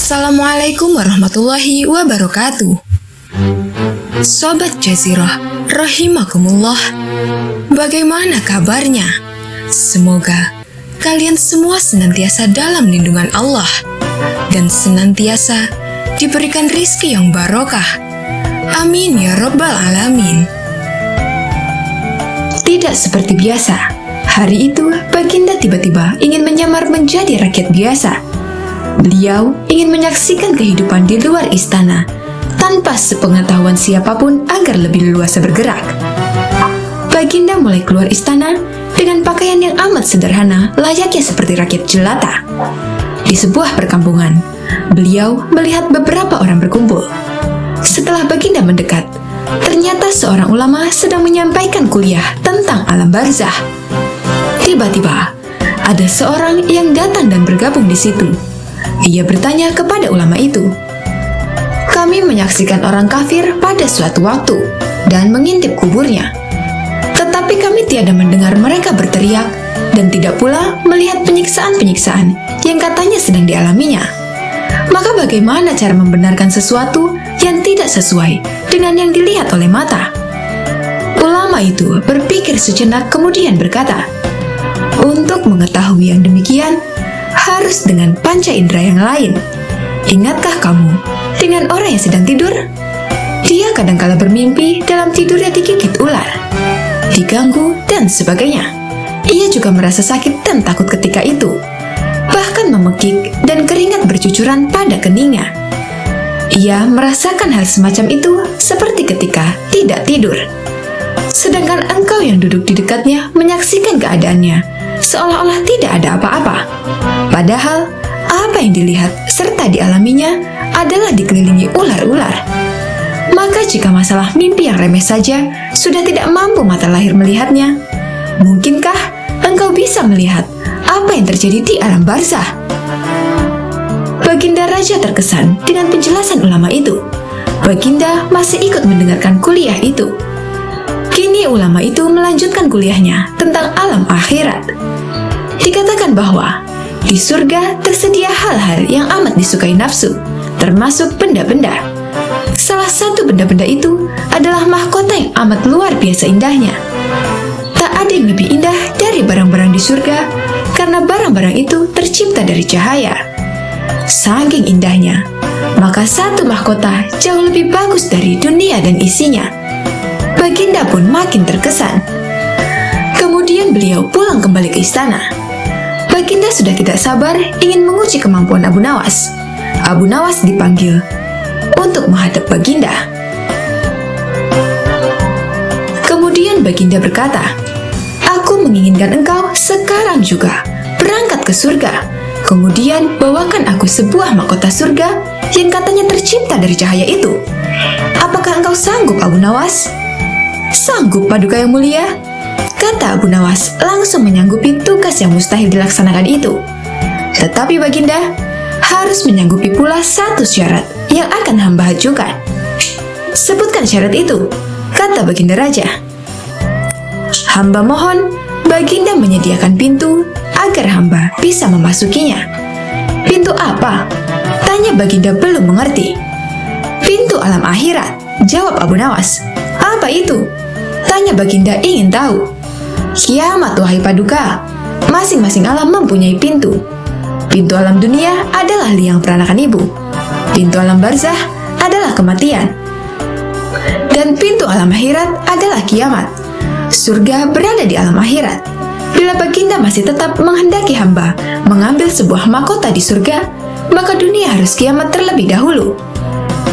Assalamualaikum warahmatullahi wabarakatuh. Sobat Jazirah, rahimakumullah. Bagaimana kabarnya? Semoga kalian semua senantiasa dalam lindungan Allah dan senantiasa diberikan rizki yang barokah. Amin ya rabbal alamin. Tidak seperti biasa, hari itu Baginda tiba-tiba ingin menyamar menjadi rakyat biasa. Beliau ingin menyaksikan kehidupan di luar istana tanpa sepengetahuan siapapun agar lebih leluasa bergerak. Baginda mulai keluar istana dengan pakaian yang amat sederhana, layaknya seperti rakyat jelata. Di sebuah perkampungan, beliau melihat beberapa orang berkumpul. Setelah Baginda mendekat, ternyata seorang ulama sedang menyampaikan kuliah tentang alam barzah. Tiba-tiba, ada seorang yang datang dan bergabung di situ. Ia bertanya kepada ulama itu, "Kami menyaksikan orang kafir pada suatu waktu dan mengintip kuburnya. Tetapi kami tiada mendengar mereka berteriak dan tidak pula melihat penyiksaan-penyiksaan yang katanya sedang dialaminya. Maka bagaimana cara membenarkan sesuatu yang tidak sesuai dengan yang dilihat oleh mata?" Ulama itu berpikir sejenak kemudian berkata, "Untuk mengetahui yang demikian, harus dengan panca indera yang lain. Ingatkah kamu dengan orang yang sedang tidur? Dia kadangkala bermimpi dalam tidurnya digigit ular, diganggu, dan sebagainya. Ia juga merasa sakit dan takut ketika itu, bahkan memekik dan keringat bercucuran pada keningnya. Ia merasakan hal semacam itu seperti ketika tidak tidur. Sedangkan engkau yang duduk di dekatnya menyaksikan keadaannya seolah-olah tidak ada apa-apa. Padahal, apa yang dilihat serta dialaminya adalah dikelilingi ular-ular. Maka jika masalah mimpi yang remeh saja sudah tidak mampu mata lahir melihatnya, mungkinkah engkau bisa melihat apa yang terjadi di alam barzah?" Baginda Raja terkesan dengan penjelasan ulama itu. Baginda masih ikut mendengarkan kuliah itu. Kini ulama itu melanjutkan kuliahnya tentang alam akhirat. Dikatakan bahwa di surga tersedia hal-hal yang amat disukai nafsu, termasuk benda-benda. Salah satu benda-benda itu adalah mahkota yang amat luar biasa indahnya. Tak ada yang lebih indah dari barang-barang di surga, karena barang-barang itu tercipta dari cahaya. Saking indahnya, maka satu mahkota jauh lebih bagus dari dunia dan isinya. Baginda pun makin terkesan. Kemudian beliau pulang kembali ke istana. Baginda sudah tidak sabar ingin menguji kemampuan Abu Nawas. Abu Nawas dipanggil untuk menghadap Baginda. Kemudian Baginda berkata, "Aku menginginkan engkau sekarang juga berangkat ke surga. Kemudian bawakan aku sebuah mahkota surga yang katanya tercipta dari cahaya itu. Apakah engkau sanggup, Abu Nawas?" "Sanggup, Paduka yang mulia," kata Abu Nawas, langsung menyanggupi tugas yang mustahil dilaksanakan itu. "Tetapi Baginda harus menyanggupi pula satu syarat yang akan hamba ajukan." "Sebutkan syarat itu," kata Baginda Raja. "Hamba mohon Baginda menyediakan pintu agar hamba bisa memasukinya." "Pintu apa?" tanya Baginda belum mengerti. "Pintu alam akhirat," jawab Abu Nawas. "Apa itu?" tanya Baginda ingin tahu. "Kiamat, wahai Paduka. Masing-masing alam mempunyai pintu. Pintu alam dunia adalah liang peranakan ibu. Pintu alam barzah adalah kematian. Dan pintu alam akhirat adalah kiamat. Surga berada di alam akhirat. Bila Baginda masih tetap menghendaki hamba mengambil sebuah mahkota di surga, maka dunia harus kiamat terlebih dahulu."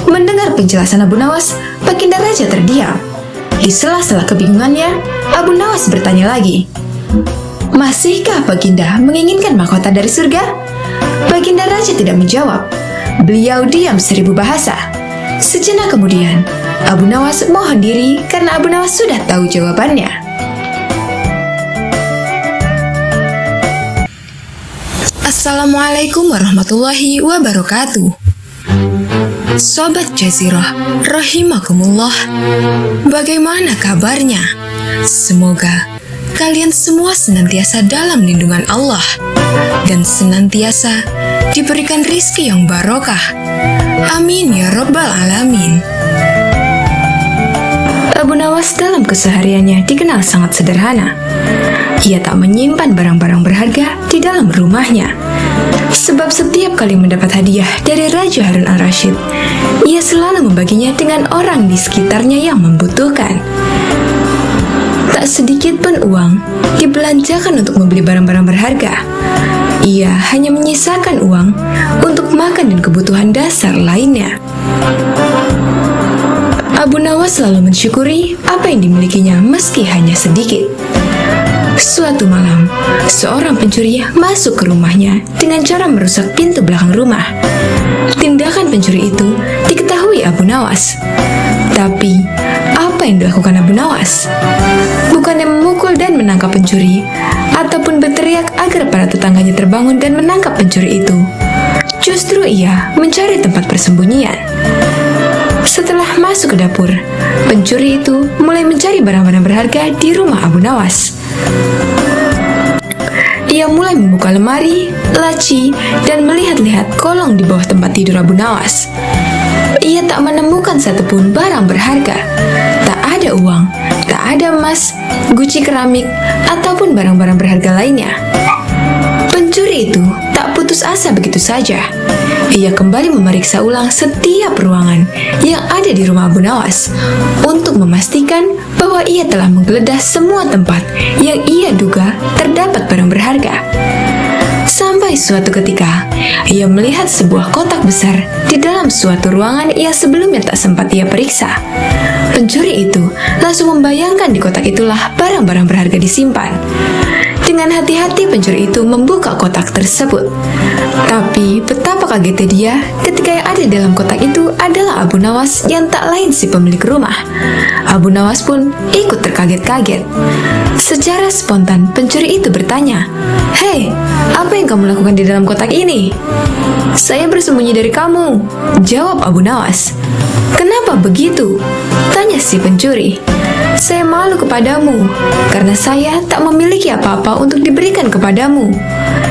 Mendengar penjelasan Abu Nawas, Baginda Raja terdiam. Di sela-sela kebingungannya, Abu Nawas bertanya lagi, "Masihkah Baginda menginginkan mahkota dari surga?" Baginda Raja tidak menjawab. Beliau diam 1000 bahasa. Sejenak kemudian, Abu Nawas mohon diri karena Abu Nawas sudah tahu jawabannya. Assalamualaikum warahmatullahi wabarakatuh. Sobat Jazirah, rahimakumullah. Bagaimana kabarnya? Semoga kalian semua senantiasa dalam lindungan Allah dan senantiasa diberikan rizki yang barokah. Amin ya Rabbal Alamin. Abu Nawas dalam kesehariannya dikenal sangat sederhana. Ia tak menyimpan barang-barang berharga di dalam rumahnya. Sebab setiap kali mendapat hadiah dari Raja Harun al-Rasyid, ia selalu membaginya dengan orang di sekitarnya yang membutuhkan. Tak sedikit pun uang dibelanjakan untuk membeli barang-barang berharga. Ia hanya menyisakan uang untuk makan dan kebutuhan dasar lainnya. Abu Nawas selalu mensyukuri apa yang dimilikinya meski hanya sedikit. Suatu malam, seorang pencuri masuk ke rumahnya dengan cara merusak pintu belakang rumah. Tindakan pencuri itu diketahui Abu Nawas. Tapi, apa yang dilakukan Abu Nawas? Bukannya memukul dan menangkap pencuri, ataupun berteriak agar para tetangganya terbangun dan menangkap pencuri itu. Justru ia mencari tempat persembunyian. Setelah masuk ke dapur, pencuri itu mulai mencari barang-barang berharga di rumah Abu Nawas. Ia mulai membuka lemari, laci, dan melihat-lihat kolong di bawah tempat tidur Abu Nawas. Ia tak menemukan satupun barang berharga. Tak ada uang, tak ada emas, guci keramik, ataupun barang-barang berharga lainnya. Pencuri itu tak putus asa begitu saja. Ia kembali memeriksa ulang setiap ruangan yang ada di rumah Abu Nawas untuk memastikan bahwa ia telah menggeledah semua tempat yang ia duga terdapat barang berharga. Sampai suatu ketika, ia melihat sebuah kotak besar di dalam suatu ruangan yang sebelumnya tak sempat ia periksa. Pencuri itu langsung membayangkan di kotak itulah barang-barang berharga disimpan. Dengan hati-hati pencuri itu membuka kotak tersebut. Tapi betapa kagetnya dia ketika yang ada di dalam kotak itu adalah Abu Nawas yang tak lain si pemilik rumah. Abu Nawas pun ikut terkaget-kaget. Secara spontan pencuri itu bertanya, "Hei, apa yang kamu lakukan di dalam kotak ini?" "Saya bersembunyi dari kamu," jawab Abu Nawas. "Kenapa begitu?" tanya si pencuri. "Saya malu kepadamu, karena saya tak memiliki apa-apa untuk diberikan kepadamu.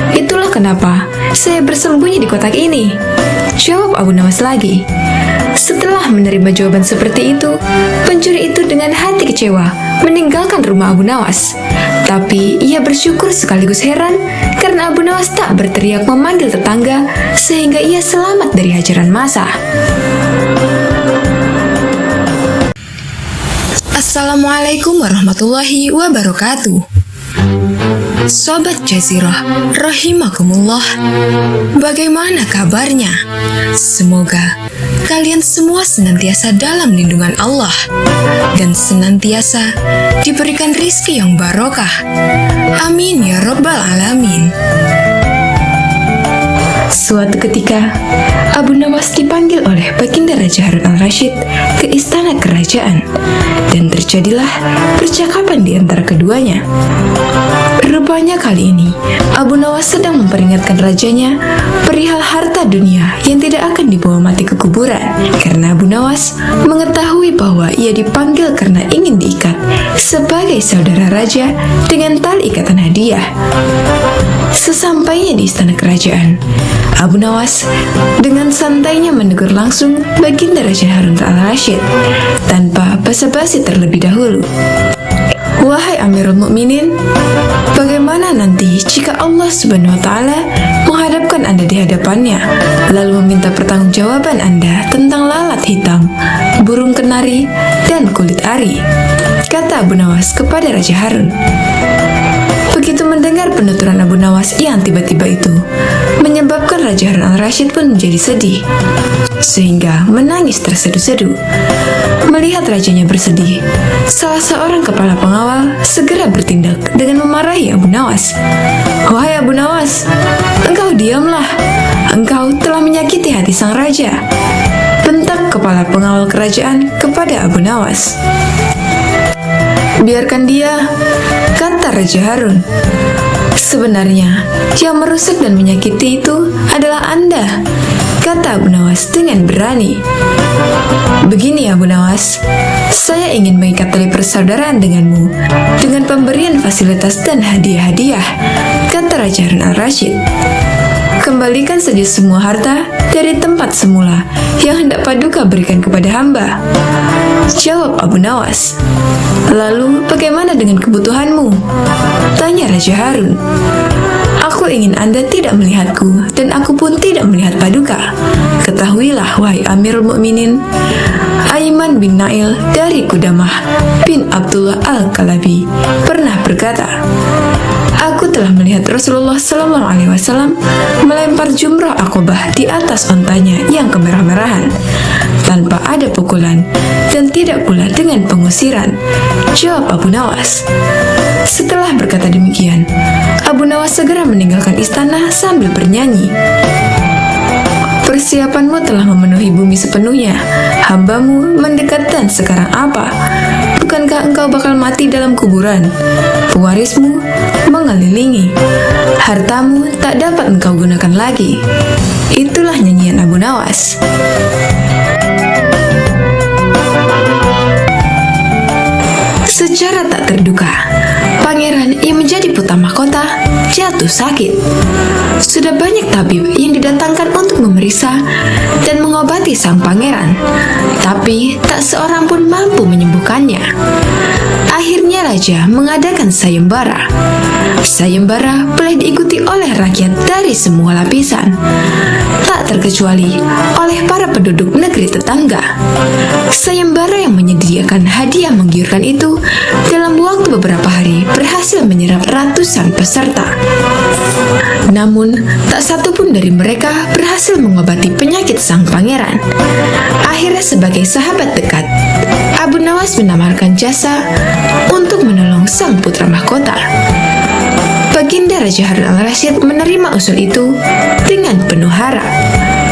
Itulah kenapa saya bersembunyi di kotak ini," jawab Abu Nawas lagi. Setelah menerima jawaban seperti itu, pencuri itu dengan hati kecewa meninggalkan rumah Abu Nawas. Tapi ia bersyukur sekaligus heran karena Abu Nawas tak berteriak memanggil tetangga sehingga ia selamat dari hajaran massa. Assalamualaikum warahmatullahi wabarakatuh. Sobat Jazirah, rahimakumullah. Bagaimana kabarnya? Semoga kalian semua senantiasa dalam lindungan Allah dan senantiasa diberikan rizki yang barokah. Amin ya Rabbal Alamin. Suatu ketika, Abu Nawas dipanggil oleh Baginda Raja Harun al-Rasyid ke istana kerajaan, dan terjadilah percakapan di antara keduanya. Rupanya kali ini, Abu Nawas sedang memperingatkan rajanya perihal harta dunia yang tidak akan dibawa mati ke kuburan, karena Abu Nawas mengetahui bahwa ia dipanggil karena ingin diikat sebagai saudara raja dengan tali ikatan hadiah. Sesampainya di istana kerajaan, Abu Nawas dengan santainya menegur langsung Baginda Raja Harun al-Rasyid tanpa basa-basi terlebih dahulu. "Wahai Amirul Mukminin, bagaimana nanti jika Allah Subhanahu wa Ta'ala menghadapkan Anda di hadapannya, lalu meminta pertanggungjawaban Anda tentang lalat hitam, burung kenari, dan kulit ari?" kata Abu Nawas kepada Raja Harun. Begitu mendengar penuturan Abu Nawas yang tiba-tiba itu, menyebabkan Raja Harun al-Rasyid pun menjadi sedih, sehingga menangis terseduh-seduh. Melihat rajanya bersedih, salah seorang kepala pengawal segera bertindak dengan memarahi Abu Nawas. "Wahai Abu Nawas, engkau diamlah. Engkau telah menyakiti hati sang raja," bentak kepala pengawal kerajaan kepada Abu Nawas. "Biarkan dia," kata Raja Harun. "Sebenarnya yang merusak dan menyakiti itu adalah Anda," kata Abu Nawas dengan berani. "Begini Abu Nawas, saya ingin mengikat tali persaudaraan denganmu dengan pemberian fasilitas dan hadiah-hadiah," kata Raja Harun al-Rasyid. Kembalikan saja semua harta dari tempat semula yang hendak Paduka berikan kepada hamba, jawab Abu Nawas. Lalu bagaimana dengan kebutuhanmu? Tanya Raja Harun. Aku ingin Anda tidak melihatku, dan aku pun tidak melihat Paduka. Ketahuilah, wahai Amirul Mukminin, Aiman bin Nail dari Qudamah bin Abdullah Al-Kalabi pernah berkata, aku telah melihat Rasulullah SAW melempar jumrah Aqabah di atas ontanya yang kemerah-merahan, tanpa ada pukulan dan tidak pula dengan pengusiran, jawab Abu Nawas. Setelah berkata demikian, Abu Nawas segera meninggalkan istana sambil bernyanyi. Persiapanmu telah memenuhi bumi sepenuhnya, hambamu mendekat dan sekarang apa? Bukankah engkau bakal mati dalam kuburan? Pewarismu mengelilingi, hartamu tak dapat engkau gunakan lagi. Itulah nyanyian Abu Nawas. Secara tak terduga, pangeran yang menjadi putra mahkota jatuh sakit. Sudah banyak tabib yang didatangkan untuk memeriksa dan mengobati sang pangeran, tapi tak seorang pun mampu menyembuhkannya. Akhirnya raja mengadakan sayembara. Sayembara boleh diikuti oleh rakyat dari semua lapisan, tak terkecuali oleh para penduduk negeri tetangga. Sayembara yang menyediakan hadiah menggiurkan itu dalam waktu beberapa hari berhasil menyerap ratusan peserta. Namun, tak satu pun dari mereka berhasil mengobati penyakit sang pangeran. Akhirnya sebagai sahabat dekat, Abu Nawas menawarkan jasa untuk menolong sang putra mahkota. Baginda Raja Harun al-Rasyid menerima usul itu dengan penuh harap.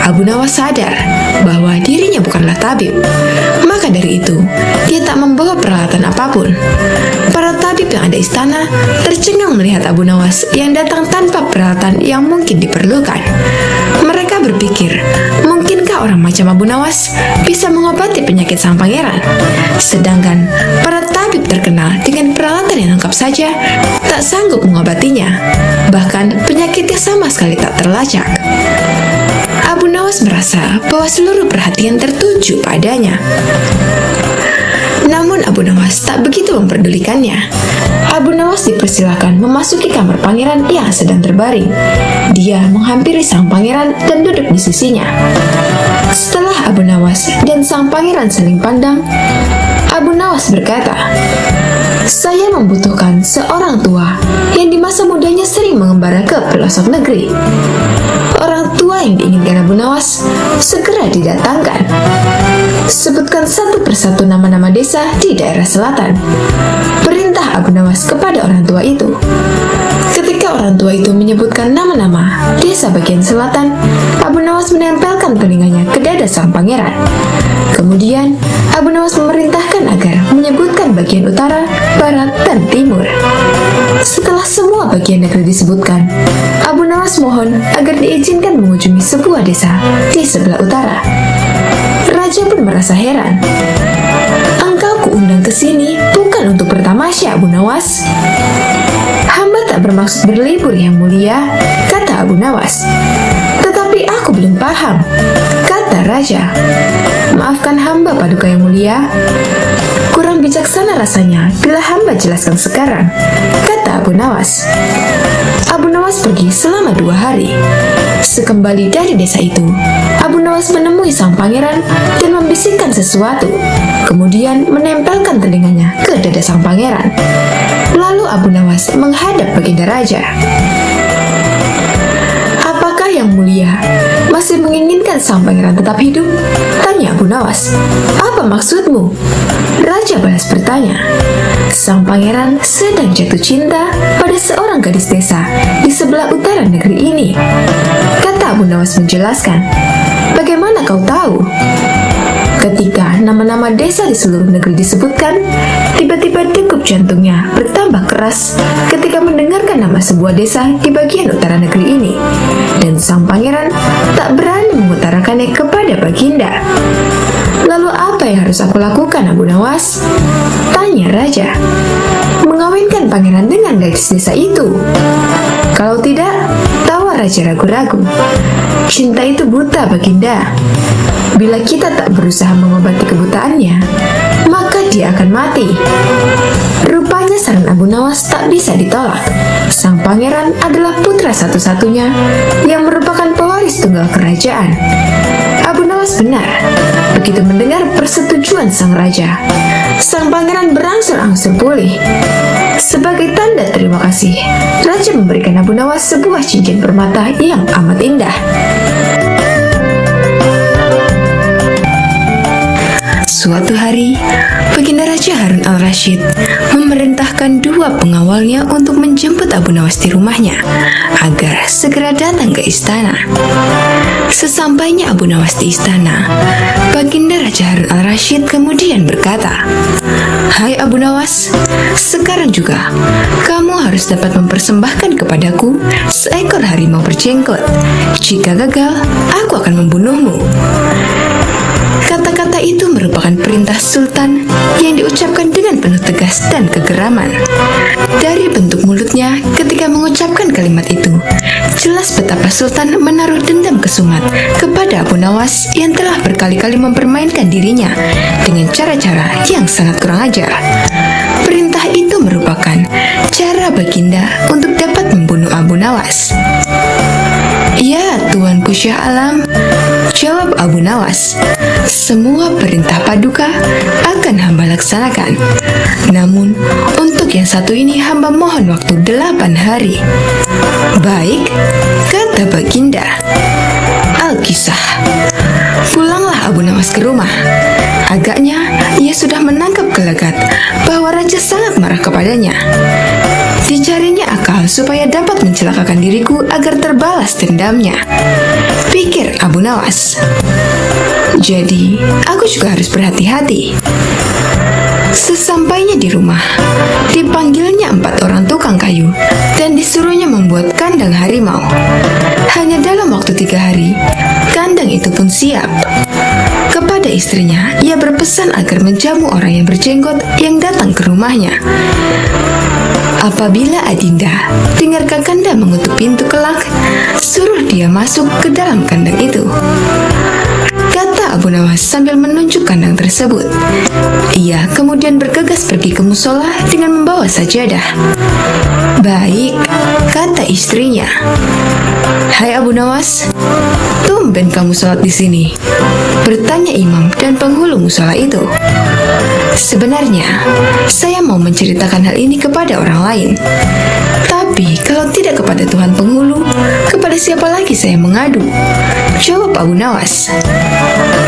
Abu Nawas sadar bahwa dirinya bukanlah tabib. Maka dari itu, dia tak membawa peralatan apapun. Para tabib yang ada di istana tercengang melihat Abu Nawas yang datang tanpa peralatan yang mungkin diperlukan. Mereka berpikir, mungkinkah orang macam Abu Nawas bisa mengobati penyakit sang pangeran? Sedangkan para tabib terkenal dengan peralatan yang lengkap saja tak sanggup mengobatinya. Bahkan penyakitnya sama sekali tak terlacak. Abu Nawas merasa bahwa seluruh perhatian tertuju padanya. Namun Abu Nawas tak begitu memperdulikannya. Abu Nawas dipersilakan memasuki kamar pangeran yang sedang terbaring. Dia menghampiri sang pangeran dan duduk di sisinya. Setelah Abu Nawas dan sang pangeran saling pandang, Abu Nawas berkata, saya membutuhkan seorang tua yang di masa mudanya sering mengembara ke pelosok negeri. Orang tua yang diinginkan Abu Nawas segera didatangkan. Sebutkan satu persatu nama-nama desa di daerah selatan, perintah Abu Nawas kepada orang tua itu. Ketika orang tua itu menyebutkan nama-nama desa bagian selatan, Abu Nawas menempelkan telinganya ke dada sang pangeran. Kemudian Abu Nawas memerintahkan agar menyebutkan bagian utara, barat, dan timur. Setelah semua bagian negeri disebutkan, Abu Nawas mohon agar diizinkan mengunjungi sebuah desa di sebelah utara. Raja pun merasa heran. Engkau kuundang ke sini bukan untuk bertamasya, Abu Nawas. Hamba tak bermaksud berlibur yang mulia, kata Abu Nawas. Tetapi aku belum paham, kata Raja. Maafkan hamba, Paduka yang mulia. Kurang bijaksana rasanya bila hamba jelaskan sekarang, kata Abu Nawas. Abu Nawas pergi selama 2 hari. Sekembali dari desa itu, Abu Nawas menemui sang pangeran dan membisikkan sesuatu. Kemudian menempelkan telinganya ke dada sang pangeran. Lalu Abu Nawas menghadap baginda raja. Apakah yang mulia masih menginginkan sang pangeran tetap hidup? Tanya Abu Nawas. Apa maksudmu? Raja balas bertanya. Sang pangeran sedang jatuh cinta pada seorang gadis desa di sebelah utara negeri ini, kata Abu Nawas menjelaskan. Bagaimana kau tahu? Ketika nama-nama desa di seluruh negeri disebutkan, tiba-tiba degup jantungnya bertambah keras ketika mendengarkan nama sebuah desa di bagian utara negeri ini, dan sang pangeran tak berani mengutarakannya kepada baginda. Lalu apa yang harus aku lakukan, Abu Nawas? Tanya Raja. Mengawinkan pangeran dengan gadis desa itu. Kalau tidak, tawar raja ragu-ragu. Cinta itu buta, Baginda. Bila kita tak berusaha mengobati kebutaannya, maka dia akan mati. Rupanya saran Abu Nawas tak bisa ditolak. Sang pangeran adalah putra satu-satunya yang merupakan pewaris tunggal kerajaan. Abu Nawas benar. Begitu mendengar persetujuan sang raja, sang pangeran berangsur-angsur pulih. Sebagai tanda terima kasih, raja memberikan Abu Nawas sebuah cincin permata yang amat indah. Suatu hari, Baginda Raja Harun al-Rashid memerintahkan dua pengawalnya untuk menjemput Abu Nawas di rumahnya agar segera datang ke istana. Sesampainya Abu Nawas di istana, Baginda Raja Harun al-Rashid kemudian berkata, "Hai Abu Nawas, sekarang juga kamu harus dapat mempersembahkan kepadaku seekor harimau berjenggot. Jika gagal, aku akan membunuhmu." Kata-kata itu merupakan perintah sultan yang diucapkan dengan penuh tegas dan kegeraman. Dari bentuk mulutnya ketika mengucapkan kalimat itu, jelas betapa sultan menaruh dendam kesumat kepada Abu Nawas yang telah berkali-kali mempermainkan dirinya dengan cara-cara yang sangat kurang ajar. Perintah itu merupakan cara Baginda untuk dapat membunuh Abu Nawas. "Ya, Tuanku Syah Alam," jawab Abu Nawas, "semua perintah paduka akan hamba laksanakan. Namun, untuk yang satu ini hamba mohon waktu 8 hari. "Baik," kata Baginda. Al-Kisah. Pulanglah Abu Nawas ke rumah. Agaknya ia sudah menangkap gelagat bahwa raja sangat marah kepadanya. Dicarinya akal supaya dapat mencelakakan diriku agar terbalas dendamnya, pikir Abu Nawas. Jadi, aku juga harus berhati-hati. Sesampainya di rumah, dipanggilnya 4 orang tukang kayu dan disuruhnya membuat kandang harimau. Hanya dalam waktu 3 hari, kandang itu pun siap. Kepada istrinya, ia berpesan agar menjamu orang yang berjenggot yang datang ke rumahnya. Apabila Adinda dengar Kakanda mengetuk pintu kelak, suruh dia masuk ke dalam kandang itu, kata Abu Nawas sambil menunjuk kandang tersebut. Ia kemudian bergegas pergi ke musola dengan membawa sajadah. "Baik," kata istrinya. "Hai Abu Nawas, tumben kamu sholat di sini?" bertanya imam dan penghulu musola itu. "Sebenarnya, saya mau menceritakan hal ini kepada orang lain. Tapi kalau tidak kepada Tuhan penghulu, kepada siapa lagi saya mengadu?" jawab Abu Nawas.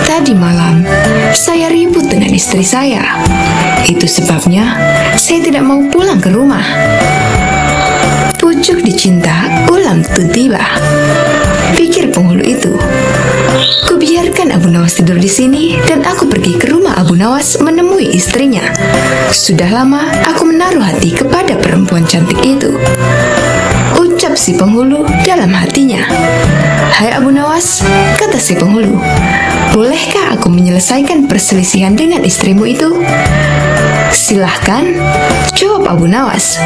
"Tadi malam, saya ribut dengan istri saya. Itu sebabnya saya tidak mau pulang ke rumah." Pucuk dicinta, ulam tu tiba, pikir penghulu itu. Kubiarkan Abu Nawas tidur di sini dan aku pergi ke rumah Abu Nawas menemui istrinya. Sudah lama aku menaruh hati kepada perempuan cantik itu, ucap si penghulu dalam hatinya. "Hai Abu Nawas," kata si penghulu, "bolehkah aku menyelesaikan perselisihan dengan istrimu itu?" "Silahkan," jawab Abu Nawas.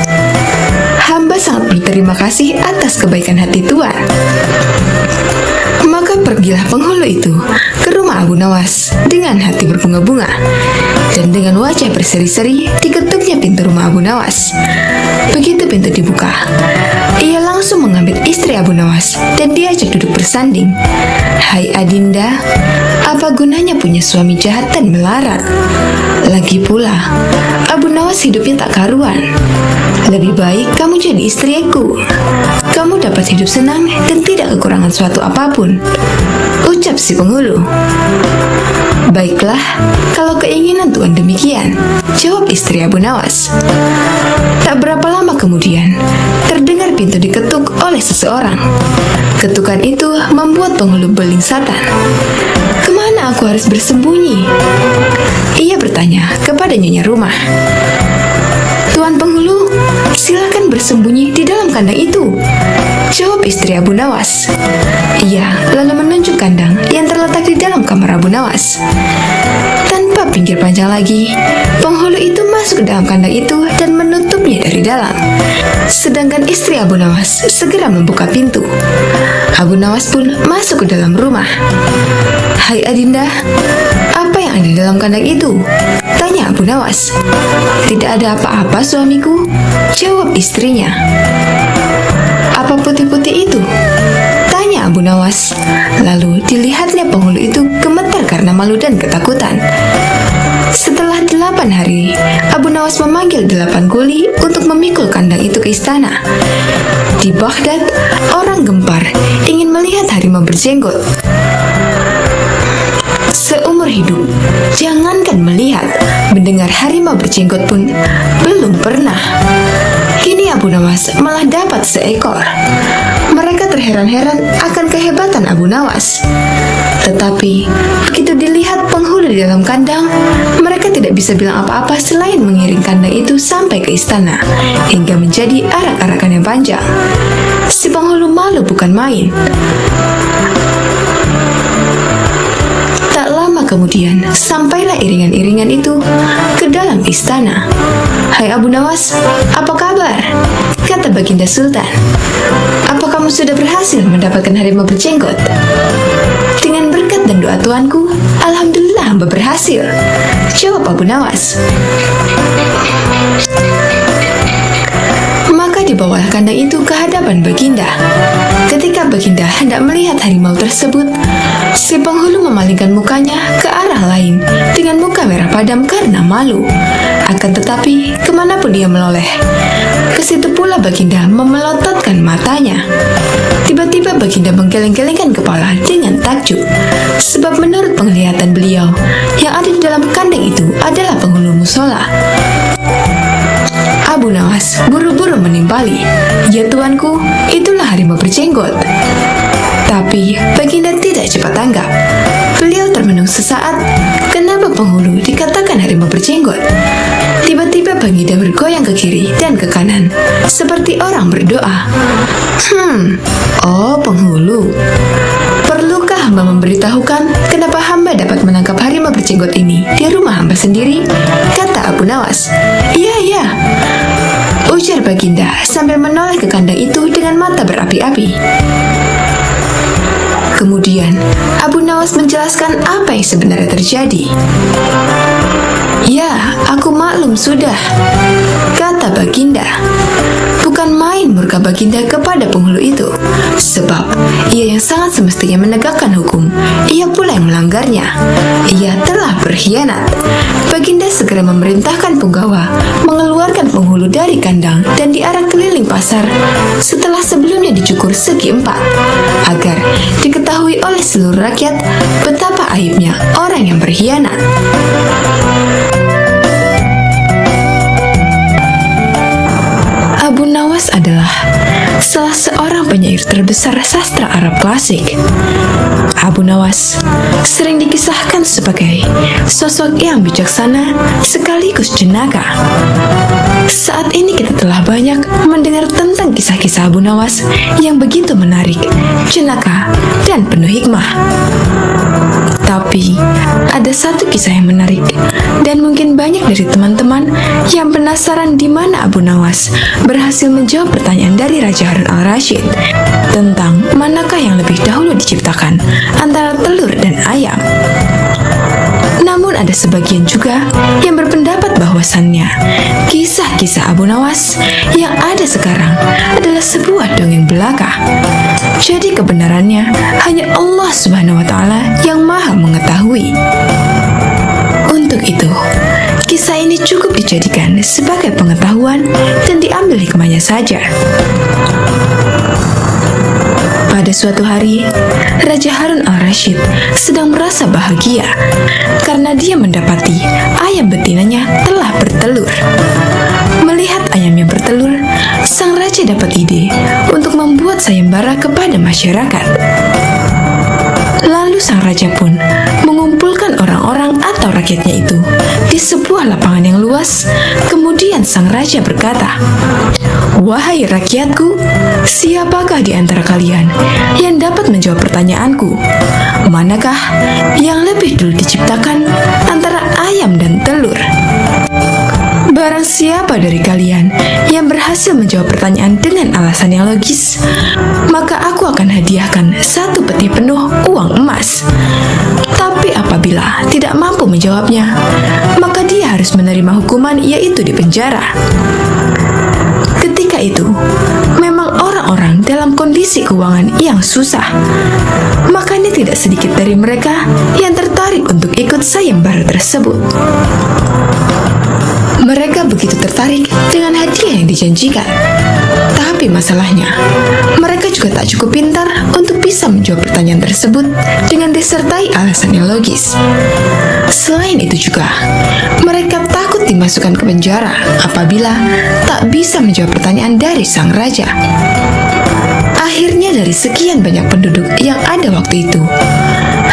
"Hamba sangat berterima kasih atas kebaikan hati Tuan." Maka pergilah penghulu itu ke rumah Abu Nawas dengan hati berbunga-bunga, dan dengan wajah berseri-seri diketuknya pintu rumah Abu Nawas. Begitu pintu dibuka, ia langsung mengambil istri Abu Nawas dan diajak duduk bersanding. "Hai Adinda, apa gunanya punya suami jahat dan melarat? Lagi pula, Abu Nawas hidupnya tak karuan. Lebih baik kamu jadi istriku. Kamu dapat hidup senang dan tidak kekurangan suatu apapun," ucap si penghulu. "Baiklah, kalau keinginan Tuan demikian," jawab istri Abu Nawas. Tak berapa lama kemudian, terdengar pintu diketuk oleh seseorang. Ketukan itu membuat penghulu belingsatan. "Kemana aku harus bersembunyi?" ia bertanya kepada nyonya rumah. "Tuan penghulu, silakan bersembunyi di dalam kandang itu," jawab istri Abu Nawas. Ia lalu menunjuk kandang yang terletak di dalam kamar Abu Nawas. Tanpa Tanpa pinggir panjang lagi, penghulu itu masuk ke dalam kandang itu dan menutupnya dari dalam. Sedangkan istri Abu Nawas segera membuka pintu. Abu Nawas pun masuk ke dalam rumah. "Hai Adinda, apa yang ada di dalam kandang itu?" tanya Abu Nawas. "Tidak ada apa-apa suamiku," jawab istrinya. "Apa putih-putih itu?" tanya Abu Nawas. Lalu dilihatnya penghulu itu gemetar karena malu dan ketakutan. Setelah 8 hari, Abu Nawas memanggil 8 kuli untuk memikul kandang itu ke istana. Di Baghdad, orang gempar ingin melihat harimau berjenggot. Seumur hidup, jangankan melihat, mendengar harimau berjenggot pun belum pernah. Kini Abu Nawas malah dapat seekor. Mereka terheran-heran akan kehebatan Abu Nawas. Tetapi, begitu dilihat penghulu di dalam kandang, mereka tidak bisa bilang apa-apa selain mengiring kandang itu sampai ke istana, hingga menjadi arak-arakan yang panjang. Si penghulu malu bukan main. Tak lama kemudian, sampailah iringan-iringan itu ke dalam istana. "Hai Abu Nawas, apa kabar?" kata Baginda Sultan. "Apa kamu sudah berhasil mendapatkan harimau berjenggot?" "Dengan berkat dan doa tuanku, alhamdulillah hamba berhasil," jawab Abu Nawas. Maka dibawalah kandang itu ke hadapan Baginda. Ketika Baginda hendak melihat harimau tersebut, si penghulu memalingkan mukanya ke arah lain dengan muka merah padam karena malu. Akan tetapi, kemanapun dia menoleh, ke situ pula Baginda memelototkan matanya. Tiba-tiba Baginda menggeleng-gelengkan kepala dengan takjub, sebab menurut penglihatan beliau, yang ada di dalam kandang itu adalah penghulu musola. Abu Nawas buru-buru menimpali. "Ya tuanku, itulah harimau berjenggot." Tapi Baginda tidak cepat tanggap. Beliau termenung sesaat. Kenapa penghulu dikatakan harimau berjenggot? Tiba-tiba Baginda bergoyang ke kiri dan ke kanan, seperti orang berdoa. Oh penghulu, perlukah hamba memberitahukan kenapa hamba dapat menangkap harimau berjenggot ini di rumah hamba sendiri? Kata Abu Nawas. Iya, ujar Baginda sambil menoleh ke kandang itu dengan mata berapi-api. Kemudian, Abu Nawas menjelaskan apa yang sebenarnya terjadi. Ya, aku maklum sudah, kata Baginda. Bukan main murka Baginda kepada penghulu itu, sebab ia yang sangat semestinya menegakkan hukum, ia pula yang melanggarnya. Ia telah berkhianat. Baginda segera memerintahkan punggawa mengeluarkan penghulu dari kandang dan diarak keliling pasar setelah sebelumnya dicukur segi 4, agar diketahui oleh seluruh rakyat betapa aibnya orang yang berkhianat. Abu Nawas adalah salah seorang penyair terbesar sastra Arab klasik. Abu Nawas sering dikisahkan sebagai sosok yang bijaksana sekaligus jenaka. Saat ini kita telah banyak mendengar tentang kisah-kisah Abu Nawas yang begitu menarik, jenaka, dan penuh hikmah. Tapi, ada satu kisah yang menarik, dan mungkin banyak dari teman-teman yang penasaran di mana Abu Nawas berhasil menjawab pertanyaan dari Raja Harun al-Rasyid tentang manakah yang lebih dahulu diciptakan antara telur dan ayam. Namun ada sebagian juga yang berpendapat bahwasannya kisah-kisah Abu Nawas yang ada sekarang adalah sebuah dongeng belaka. Jadi kebenarannya hanya Allah Subhanahu wa Ta'ala yang Maha mengetahui. Untuk itu, kisah ini cukup dijadikan sebagai pengetahuan dan diambil hikmahnya saja. Pada suatu hari, Raja Harun al-Rasyid sedang merasa bahagia karena dia mendapati ayam betinanya telah bertelur. Melihat ayam yang bertelur, sang raja dapat ide untuk membuat sayembara kepada masyarakat. Lalu sang raja pun mengumpulkan orang-orang atau rakyatnya itu di sebuah lapangan yang luas. Kemudian sang raja berkata, "Wahai rakyatku, siapakah di antara kalian yang dapat menjawab pertanyaanku? Manakah yang lebih dulu diciptakan antara ayam ayam dan telur. Barang siapa dari kalian yang berhasil menjawab pertanyaan dengan alasan yang logis, maka aku akan hadiahkan 1 peti penuh uang emas. Tapi apabila tidak mampu menjawabnya, maka dia harus menerima hukuman, yaitu di penjara. Ketika itu, memang orang-orang dalam kondisi keuangan yang susah. Makanya tidak sedikit dari mereka yang tertarik untuk ikut sayembara tersebut. Mereka begitu tertarik dengan hadiah yang dijanjikan. Tapi masalahnya, mereka juga tak cukup pintar untuk bisa menjawab pertanyaan tersebut dengan disertai alasan yang logis. Selain itu juga, mereka takut dimasukkan ke penjara apabila tak bisa menjawab pertanyaan dari sang raja. Akhirnya dari sekian banyak penduduk yang ada waktu itu,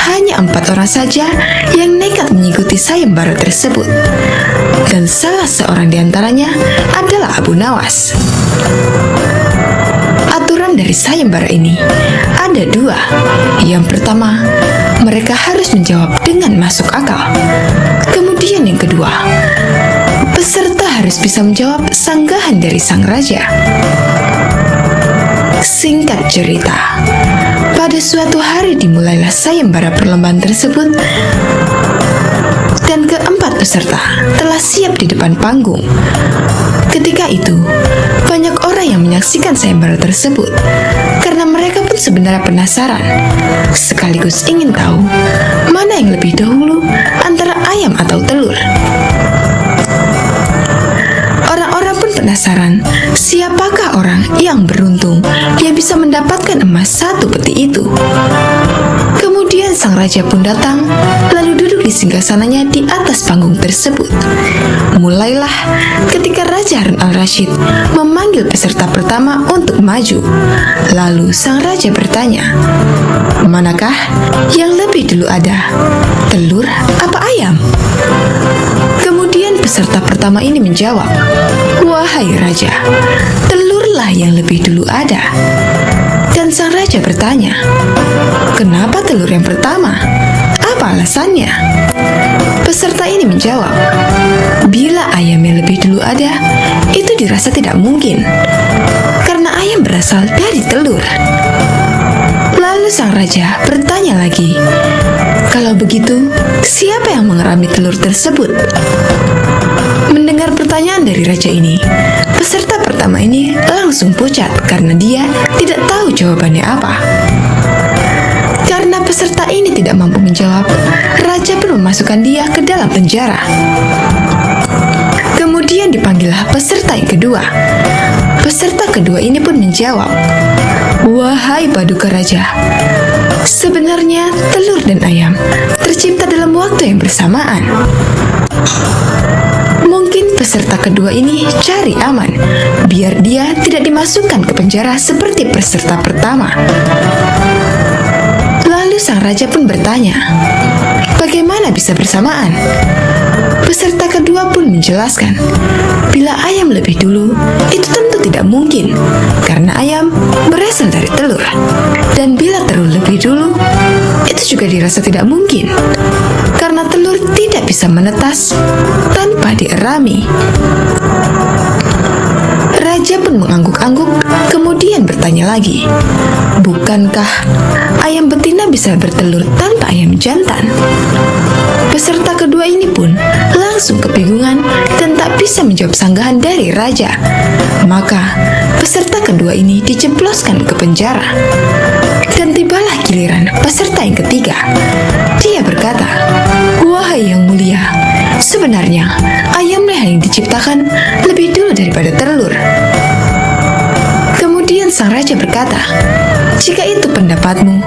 hanya 4 orang saja yang nekat mengikuti sayembara tersebut. Dan salah seorang di antaranya adalah Abu Nawas. Aturan dari sayembara ini ada 2. Yang pertama, mereka harus menjawab dengan masuk akal. Kemudian yang kedua, peserta harus bisa menjawab sanggahan dari sang raja. Singkat cerita, pada suatu hari dimulailah sayembara perlombaan tersebut, dan ke-4 peserta telah siap di depan panggung. Ketika itu, banyak orang yang menyaksikan sayembara tersebut karena mereka pun sebenarnya penasaran, sekaligus ingin tahu mana yang lebih dahulu antara ayam atau telur. Orang-orang pun penasaran siapakah orang yang beruntung yang bisa mendapatkan emas 1 peti itu. Kemudian sang raja pun datang, lalu duduk di singgasananya di atas panggung tersebut. Mulailah ketika Raja Harun al-Rasyid memanggil peserta pertama untuk maju. Lalu sang raja bertanya, manakah yang lebih dulu ada, telur apa ayam? Kemudian peserta pertama ini menjawab, wahai raja, telurlah yang lebih dulu ada. Dan sang raja bertanya, kenapa telur yang pertama? Apa alasannya? Peserta ini menjawab, bila ayam yang lebih dulu ada, itu dirasa tidak mungkin, karena ayam berasal dari telur. Lalu sang raja bertanya lagi, kalau begitu, siapa yang mengerami telur tersebut? Mendengar pertanyaan dari raja ini, peserta pertama ini langsung pucat karena dia tidak tahu jawabannya apa. Karena peserta ini tidak mampu menjawab, raja pun memasukkan dia ke dalam penjara. Kemudian dipanggillah peserta yang kedua. Peserta kedua ini pun menjawab, wahai paduka raja, sebenarnya telur dan ayam tercipta dalam waktu yang bersamaan. Mungkin peserta kedua ini cari aman, biar dia tidak dimasukkan ke penjara seperti peserta pertama. Lalu sang raja pun bertanya, bagaimana bisa bersamaan? Peserta kedua pun menjelaskan, bila ayam lebih dulu, itu tentu tidak mungkin, karena ayam berasal dari telur. Dan bila telur lebih dulu, itu juga dirasa tidak mungkin, karena telur tidak bisa menetas tanpa dierami. Raja pun mengangguk-angguk, kemudian bertanya lagi, bukankah ayam betina bisa bertelur tanpa ayam jantan? Peserta kedua ini pun langsung kebingungan dan tak bisa menjawab sanggahan dari raja. Maka peserta kedua ini dijebloskan ke penjara. Dan tibalah giliran peserta yang ketiga. Dia berkata, wahai yang mulia, sebenarnya ayamlah yang diciptakan lebih dulu daripada telur. Kemudian sang raja berkata, jika itu pendapatmu,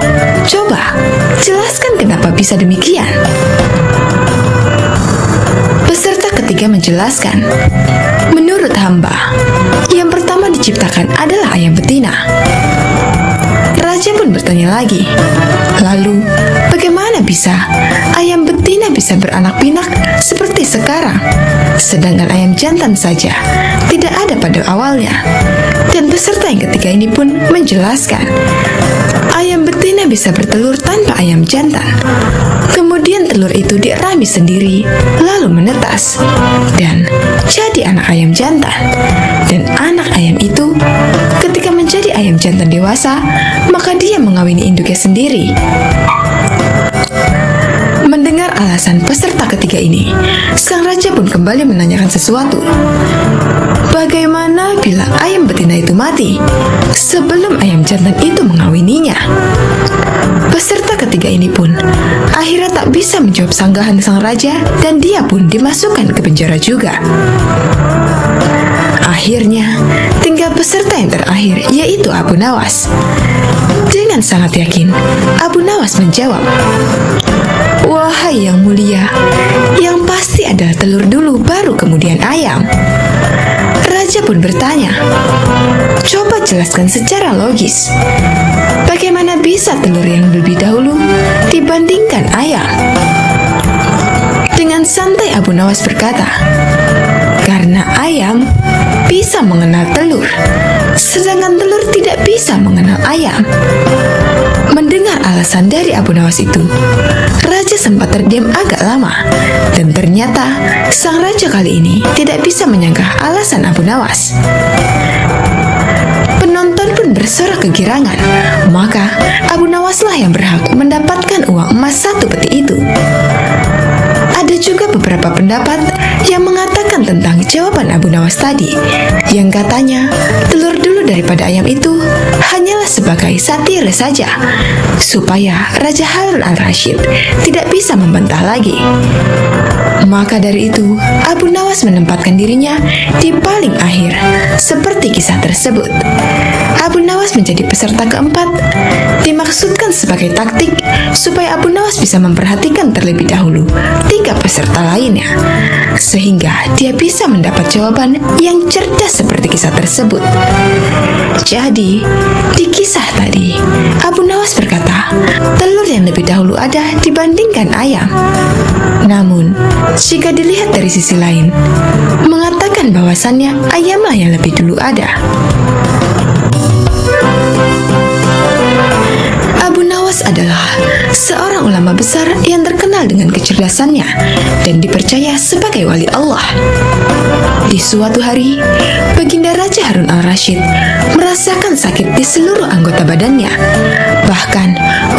coba jelaskan kenapa bisa demikian. Peserta ketiga menjelaskan, menurut hamba, yang pertama diciptakan adalah ayam betina. Raja pun bertanya lagi, lalu bagaimana bisa ayam betina bisa beranak pinak seperti sekarang, sedangkan ayam jantan saja tidak ada pada awalnya? Dan peserta yang ketiga ini pun menjelaskan, ayam betina bisa bertelur tanpa ayam jantan. Kemudian telur itu dirami sendiri, lalu menetas, dan jadi anak ayam jantan. Dan anak ayam itu, ketika menjadi ayam jantan dewasa, maka dia mengawini induknya sendiri. Mendengar alasan peserta ketiga ini, sang raja pun kembali menanyakan sesuatu. Bagaimana bila ayam betina itu mati sebelum ayam jantan itu mengawininya? Peserta ketiga ini pun akhirnya tak bisa menjawab sanggahan sang raja, dan dia pun dimasukkan ke penjara juga. Akhirnya, tinggal peserta yang terakhir, yaitu Abu Nawas. Dengan sangat yakin, Abu Nawas menjawab, "Wahai yang mulia, yang pasti adalah telur dulu, baru kemudian ayam." Raja pun bertanya, "Coba jelaskan secara logis, bagaimana bisa telur yang lebih dahulu dibandingkan ayam?" Dengan santai Abu Nawas berkata, "Karena ayam bisa mengenal telur, sedangkan telur tidak bisa mengenal ayam." Mendengar alasan dari Abu Nawas itu, raja sempat terdiam agak lama, dan ternyata sang raja kali ini tidak bisa menyangka alasan Abu Nawas. Penonton pun bersorak kegirangan, maka Abu Nawaslah yang berhak mendapatkan uang emas 1 peti itu. Ada juga beberapa pendapat yang mengatakan tentang jawaban Abu Nawas tadi, yang katanya telur dulu daripada ayam itu hanyalah sebagai satir saja, supaya Raja Harun al-Rasyid tidak bisa membantah lagi. Maka dari itu, Abu Nawas menempatkan dirinya di paling akhir, seperti kisah tersebut. Abu Nawas menjadi peserta keempat, dimaksudkan sebagai taktik supaya Abu Nawas bisa memperhatikan terlebih dahulu 3 peserta lainnya, sehingga dia bisa mendapat jawaban yang cerdas seperti kisah tersebut. Jadi, di kisah tadi, Abu Nawas berkata, telur yang lebih dahulu ada dibandingkan ayam. Namun, jika dilihat dari sisi lain, mengatakan bahwasannya ayamlah yang lebih dulu ada. Abu Nawas adalah seorang ulama besar yang terkenal dengan kecerdasannya dan dipercaya sebagai wali Allah. Di suatu hari, Baginda Raja Harun al-Rasyid merasakan sakit di seluruh anggota badannya. Bahkan,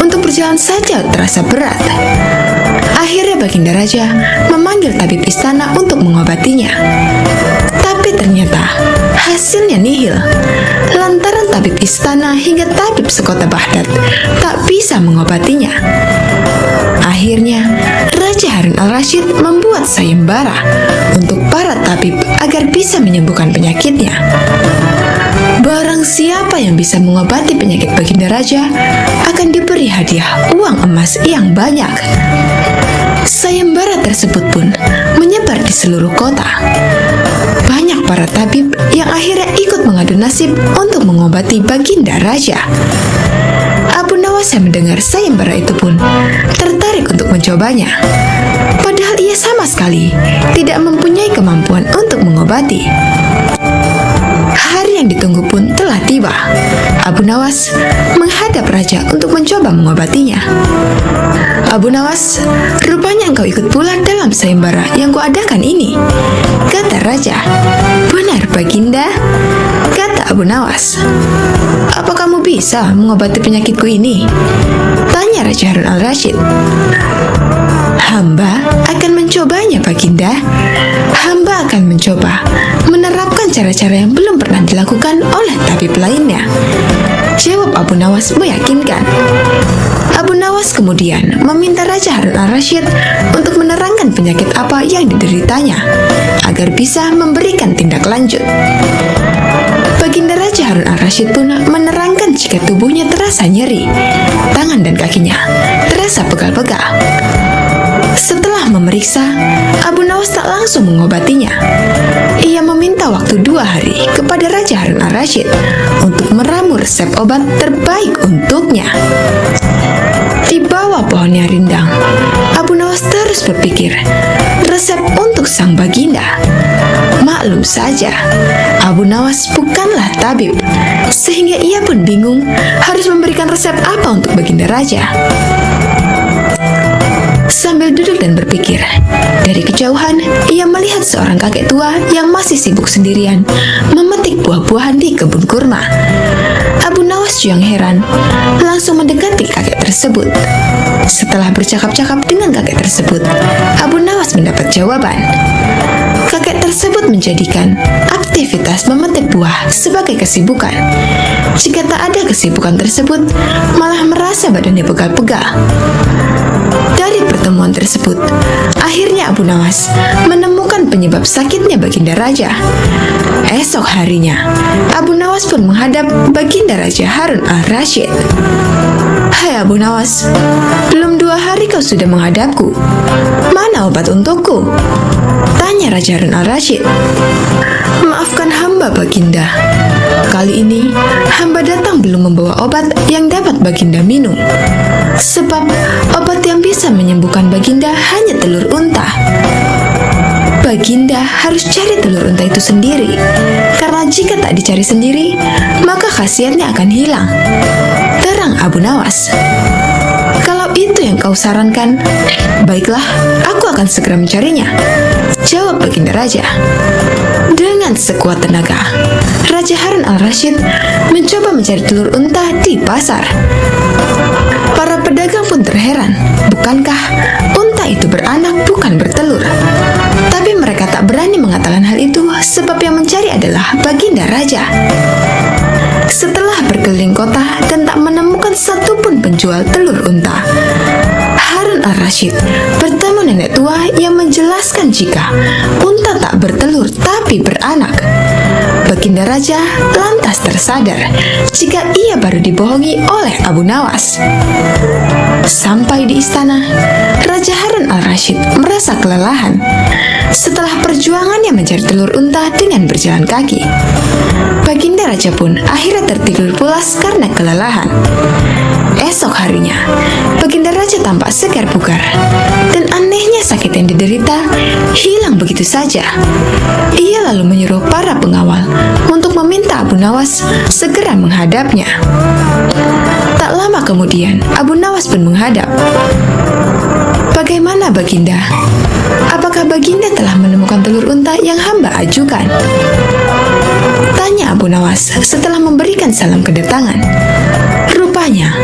untuk berjalan saja terasa berat. Akhirnya Baginda Raja memanggil tabib istana untuk mengobatinya. Tapi ternyata hasilnya nihil, lantaran tabib istana hingga tabib sekota Baghdad tak bisa mengobatinya. Akhirnya, Raja Harun al-Rasyid membuat sayembara untuk para tabib agar bisa menyembuhkan penyakitnya. Barang siapa yang bisa mengobati penyakit Baginda Raja akan diberi hadiah uang emas yang banyak. Sayembara tersebut pun menyebar di seluruh kota. Banyak para tabib yang akhirnya ikut mengadu nasib untuk mengobati Baginda Raja. Abu Nawas yang mendengar sayembara itu pun tertarik untuk mencobanya. Padahal ia sama sekali tidak mempunyai kemampuan untuk mengobati. Hari yang ditunggu pun telah tiba. Abu Nawas menghadap raja untuk mencoba mengobatinya. "Abu Nawas, rupanya engkau ikut pula dalam sayembara yang kuadakan ini," kata raja. "Benar, Baginda," kata Abu Nawas. "Apa kamu bisa mengobati penyakitku ini?" tanya Raja Harun al-Rasyid. "Hamba akan mencobanya, Baginda. Hamba akan mencoba menerapkan cara-cara yang belum pernah dilakukan oleh tabib lainnya," jawab Abu Nawas meyakinkan. Abu Nawas kemudian meminta Raja Harun al-Rasyid untuk menerangkan penyakit apa yang dideritanya, agar bisa memberikan tindak lanjut. Baginda Raja Harun al-Rasyid pun menerangkan jika tubuhnya terasa nyeri, tangan dan kakinya terasa pegal-pegal. Setelah memeriksa, Abu Nawas tak langsung mengobatinya. Ia meminta waktu 2 hari kepada Raja Harun al-Rasyid untuk meramu resep obat terbaik untuknya. Di bawah pohon yang rindang, Abu Nawas terus berpikir resep untuk sang baginda. Maklum saja, Abu Nawas bukanlah tabib, sehingga ia pun bingung harus memberikan resep apa untuk Baginda Raja. Sambil duduk dan berpikir, dari kejauhan ia melihat seorang kakek tua yang masih sibuk sendirian memetik buah-buahan di kebun kurma. Abu Nawas yang heran langsung mendekati kakek tersebut. Setelah bercakap-cakap dengan kakek tersebut, Abu Nawas mendapat jawaban. Kakek tersebut menjadikan aktivitas memetik buah sebagai kesibukan. Jika tak ada kesibukan tersebut, malah merasa badannya pegal-pegal. Dari pertemuan tersebut, akhirnya Abu Nawas menemukan penyebab sakitnya Baginda Raja. Esok harinya, Abu Nawas pun menghadap Baginda Raja Harun al-Rasyid. "Hai Abu Nawas, belum 2 hari kau sudah menghadapku. Mana obat untukku?" tanya Raja Harun al-Rasyid. "Maafkan hamba Baginda. Kali ini hamba datang belum membawa obat yang dapat Baginda minum. Sebab obat yang bisa menyembuhkan Baginda hanya telur unta. Baginda harus cari telur unta itu sendiri, karena jika tak dicari sendiri, maka khasiatnya akan hilang," terang Abu Nawas. "Kalau itu yang kau sarankan, baiklah, aku akan segera mencarinya," jawab Baginda Raja. Dengan sekuat tenaga, Raja Harun al-Rasyid mencoba mencari telur unta di pasar. Para pedagang pun terheran, bukankah unta itu beranak bukan bertelur? Tapi mereka tak berani mengatakan hal itu sebab yang mencari adalah Baginda Raja. Setelah berkeliling kota dan tak menemukan satupun penjual telur unta, Harun al-Rasyid bertemu nenek tua yang menjelaskan jika unta tak bertelur tapi beranak. Baginda Raja lantas tersadar jika ia baru dibohongi oleh Abu Nawas. Sampai di istana, Raja Harun al-Rasyid merasa kelelahan setelah perjuangannya mencari telur unta dengan berjalan kaki. Baginda Raja pun akhirnya tertidur pulas karena kelelahan. Esok harinya, Baginda Raja tampak segar bugar, dan anehnya sakit yang diderita hilang begitu saja. Ia lalu menyuruh para pengawal untuk meminta Abu Nawas segera menghadapnya. Tak lama kemudian, Abu Nawas pun menghadap. "Bagaimana Baginda? Apakah Baginda telah menemukan telur unta yang hamba ajukan?" tanya Abu Nawas setelah memberikan salam kedatangan. "Rupanya,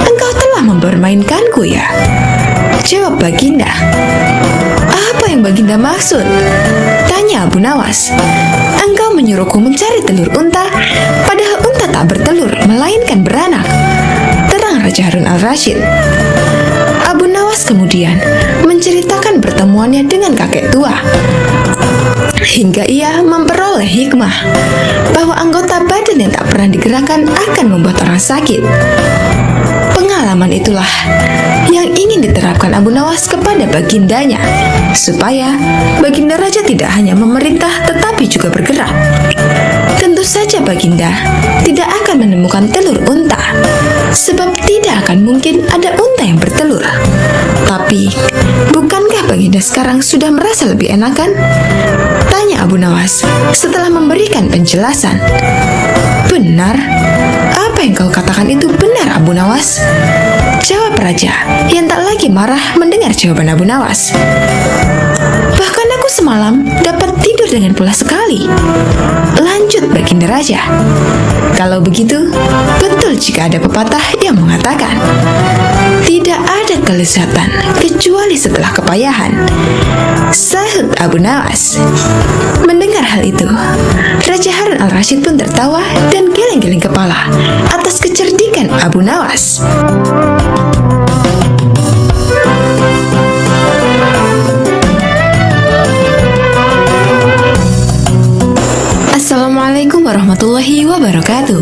engkau telah mempermainkanku ya?" jawab Baginda. "Apa yang Baginda maksud?" tanya Abu Nawas. "Engkau menyuruhku mencari telur unta, padahal unta tak bertelur, melainkan beranak," terang Raja Harun al-Rasyid. Abu Nawas kemudian menceritakan pertemuannya dengan kakek tua, hingga ia memperoleh hikmah bahwa anggota badan yang tak pernah digerakkan akan membuat orang sakit. Pengalaman itulah yang ingin diterapkan Abu Nawas kepada Bagindanya, supaya Baginda Raja tidak hanya memerintah tetapi juga bergerak. Tentu saja Baginda tidak akan menemukan telur unta, sebab tidak akan mungkin ada unta yang bertelur. Tapi, bukankah Baginda sekarang sudah merasa lebih enakan? Tanya Abu Nawas setelah memberikan penjelasan. "Benar, apa yang kau katakan itu benar Abu Nawas," jawab Raja yang tak lagi marah mendengar jawaban Abu Nawas. "Bahkan aku semalam dapat tidur dengan pulas sekali," lanjut Baginda Raja. "Kalau begitu, betul jika ada pepatah yang mengatakan, tidak ada kelezatan kecuali setelah kepayahan," sahut Abu Nawas. Mendengar hal itu, Raja Harun al-Rasyid pun tertawa dan geleng-geleng kepala atas kecerdikan Abu Nawas. Assalamualaikum warahmatullahi wabarakatuh.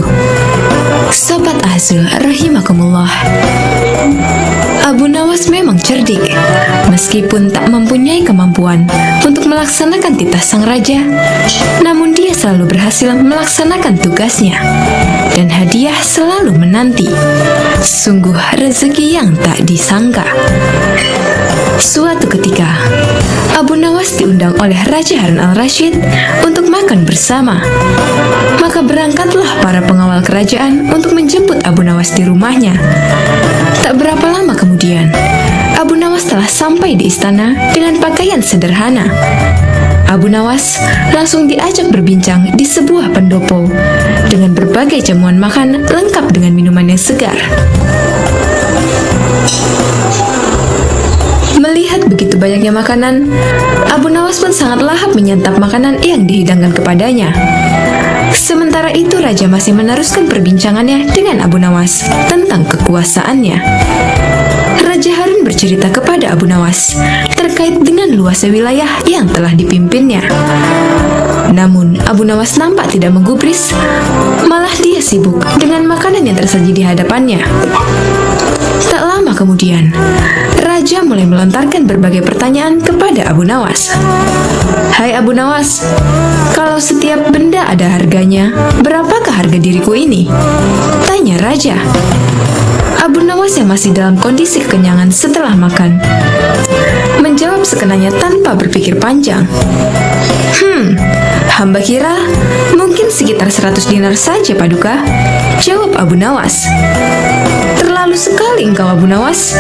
Sobat Azul rahimakumullah. Abu Nawas memang cerdik. Meskipun tak mempunyai kemampuan untuk melaksanakan titah sang raja, namun dia selalu berhasil melaksanakan tugasnya, dan hadiah selalu menanti. Sungguh rezeki yang tak disangka. Suatu ketika, Abu Nawas diundang oleh Raja Harun al-Rasyid untuk makan bersama. Maka berangkatlah para pengawal kerajaan untuk menjemput Abu Nawas di rumahnya. Tak berapa lama kemudian, Abu Nawas telah sampai di istana dengan pakaian sederhana. Abu Nawas langsung diajak berbincang di sebuah pendopo dengan berbagai jamuan makan lengkap dengan minuman yang segar. Melihat begitu banyaknya makanan, Abu Nawas pun sangat lahap menyantap makanan yang dihidangkan kepadanya. Sementara itu Raja masih meneruskan perbincangannya dengan Abu Nawas tentang kekuasaannya. Raja Harun bercerita kepada Abu Nawas terkait dengan luasnya wilayah yang telah dipimpinnya. Namun Abu Nawas nampak tidak menggubris, malah dia sibuk dengan makanan yang tersaji di hadapannya. Tak lama kemudian, Raja mulai melontarkan berbagai pertanyaan kepada Abu Nawas. "Hai Abu Nawas, kalau setiap benda ada harganya, berapakah harga diriku ini?" tanya Raja. Abu Nawas yang masih dalam kondisi kekenyangan setelah makan menjawab sekenanya tanpa berpikir panjang. Hamba kira mungkin sekitar 100 dinar saja, Paduka," jawab Abu Nawas. "Terlalu sekali engkau, Abu Nawas.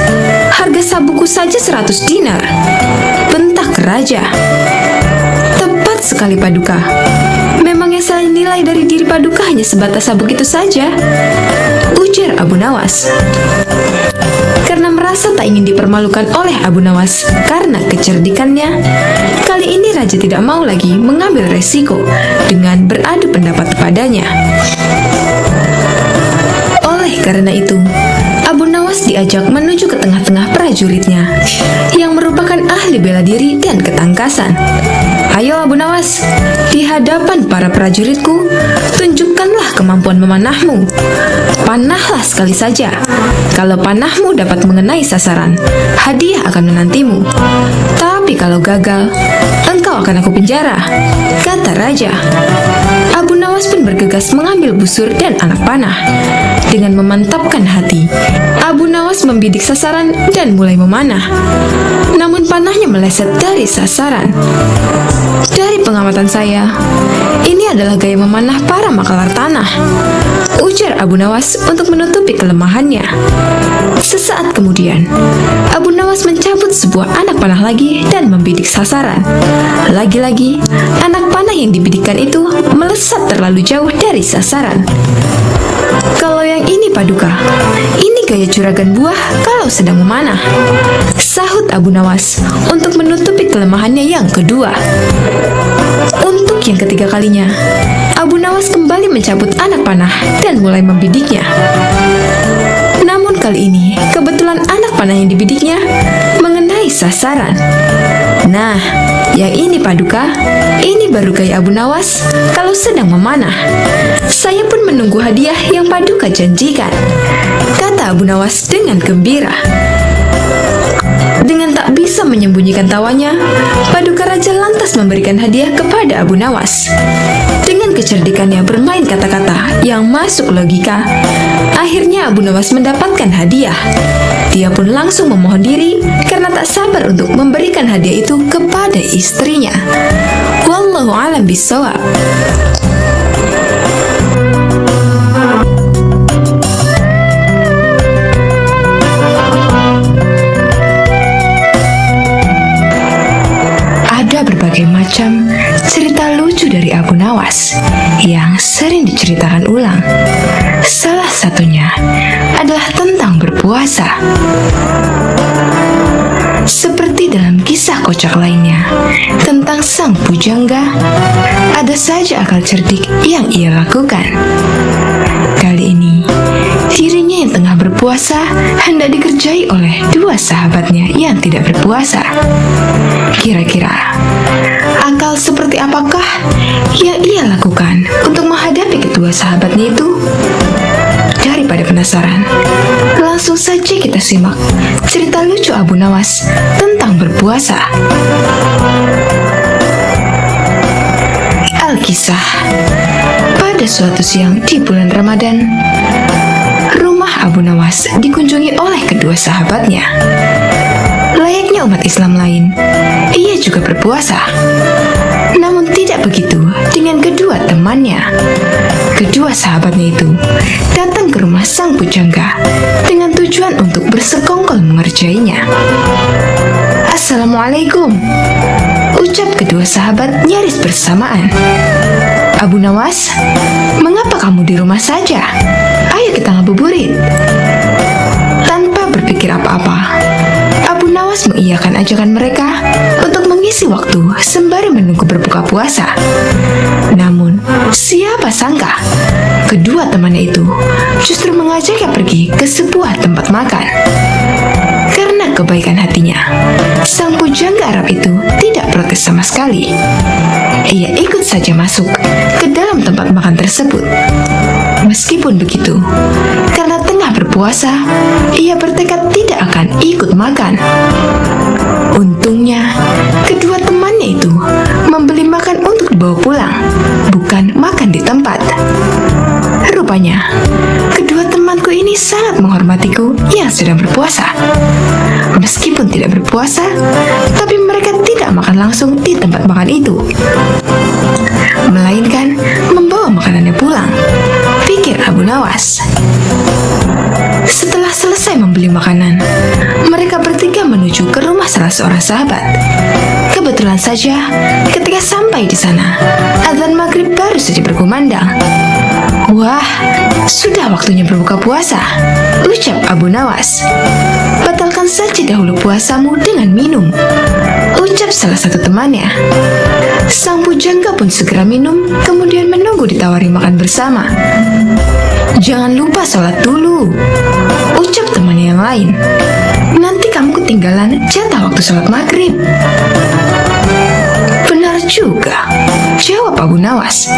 Harga sabuku saja 100 dinar," bentak Raja. "Tepat sekali, Paduka. Memangnya saya nilai dari diri Paduka hanya sebatas sabuk itu saja," ujar Abu Nawas. Karena merasa tak ingin dipermalukan oleh Abu Nawas karena kecerdikannya, kali ini Raja tidak mau lagi mengambil resiko dengan beradu pendapat kepadanya. Oleh karena itu, Abu Nawas diajak menuju ke tengah-tengah prajuritnya yang merupakan ahli bela diri dan ketangkasan. "Ayo Abu Nawas, di hadapan para prajuritku, tunjukkanlah kemampuan memanahmu. Panahlah sekali saja. Kalau panahmu dapat mengenai sasaran, hadiah akan menantimu. Tapi kalau gagal, engkau akan aku penjara," kata Raja. Abu Nawas pun bergegas mengambil busur dan anak panah. Dengan memantapkan hati, Abu Nawas membidik sasaran dan mulai memanah. Namun panahnya meleset dari sasaran. "Dari pengamatan saya, ini adalah gaya memanah para makalar tanah," ujar Abu Nawas untuk menutupi kelemahannya. Sesaat kemudian, Abu Nawas mencabut sebuah anak panah lagi dan membidik sasaran. Lagi-lagi, anak panah yang dibidikkan itu melesat terlalu jauh dari sasaran. "Kalau yang ini, Paduka, ini gaya juragan buah kalau sedang memanah," sahut Abu Nawas untuk menutupi kelemahannya yang kedua. Untuk yang ketiga kalinya, Abu Nawas kembali mencabut anak panah dan mulai membidiknya. Namun kali ini, kebetulan anak panah yang dibidiknya mengenai sasaran. "Nah, yang ini Paduka, ini baru gaya Abu Nawas kalau sedang memanah. Saya pun menunggu hadiah yang Paduka janjikan," kata Abu Nawas dengan gembira. Dengan tak bisa menyembunyikan tawanya, Paduka Raja lantas memberikan hadiah kepada Abu Nawas. Dengan kecerdikannya bermain kata-kata yang masuk logika, akhirnya Abu Nawas mendapatkan hadiah. Dia pun langsung memohon diri karena tak sabar untuk memberikan hadiah itu kepada istrinya. Wallahu a'lam bishawab. Berbagai macam cerita lucu dari Abu Nawas yang sering diceritakan ulang. Salah satunya adalah tentang berpuasa. Seperti dalam kisah kocak lainnya tentang sang pujangga, ada saja akal cerdik yang ia lakukan. Kali ini, dirinya yang tengah berpuasa hendak dikerjai oleh dua sahabatnya yang tidak berpuasa. Kira-kira akal seperti apakah yang ia lakukan untuk menghadapi kedua sahabatnya itu? Daripada penasaran, langsung saja kita simak cerita lucu Abu Nawas tentang berpuasa. Alkisah. Pada suatu siang di bulan Ramadan, rumah Abu Nawas dikunjungi oleh kedua sahabatnya. Layaknya umat Islam lain, ia juga berpuasa. Namun tidak begitu dengan kedua temannya. Kedua sahabatnya itu datang ke rumah sang pujangga dengan tujuan untuk bersekongkol mengerjainya. "Assalamualaikum," ucap kedua sahabat nyaris bersamaan. "Abu Nawas, mengapa kamu di rumah saja? Ayo kita ngabuburit." Tanpa berpikir apa-apa, Abu Nawas mengiyakan ajakan mereka untuk mengisi waktu sembari menunggu berbuka puasa. Namun, siapa sangka kedua temannya itu justru mengajaknya pergi ke sebuah tempat makan. Karena kebaikan hatinya, sang pujangga Arab itu tidak protes sama sekali. Ia ikut saja masuk ke dalam tempat makan tersebut. Meskipun begitu, karena tengah berpuasa, ia bertekad tidak akan ikut makan. Untungnya, kedua temannya itu membeli makan untuk dibawa pulang, bukan makan di tempat. Rupanya, kedua temanku ini sangat menghormatiku yang sedang berpuasa. Meskipun tidak berpuasa, tapi mereka tidak makan langsung di tempat makan itu, melainkan membawa makanannya pulang, pikir Abu Nawas. Setelah selesai membeli makanan, mereka bertiga menuju ke rumah salah seorang sahabat. Kebetulan saja, ketika sampai di sana, azan maghrib baru saja berkumandang. "Wah, sudah waktunya berbuka puasa," ucap Abu Nawas. "Batalkan saja dahulu puasamu dengan minum," ucap salah satu temannya. Sang pujangga pun segera minum, kemudian menunggu ditawari makan bersama. "Jangan lupa sholat dulu," ucap temannya yang lain. "Nanti kamu ketinggalan jatah waktu sholat maghrib." "Benar juga," jawab Abu Nawas.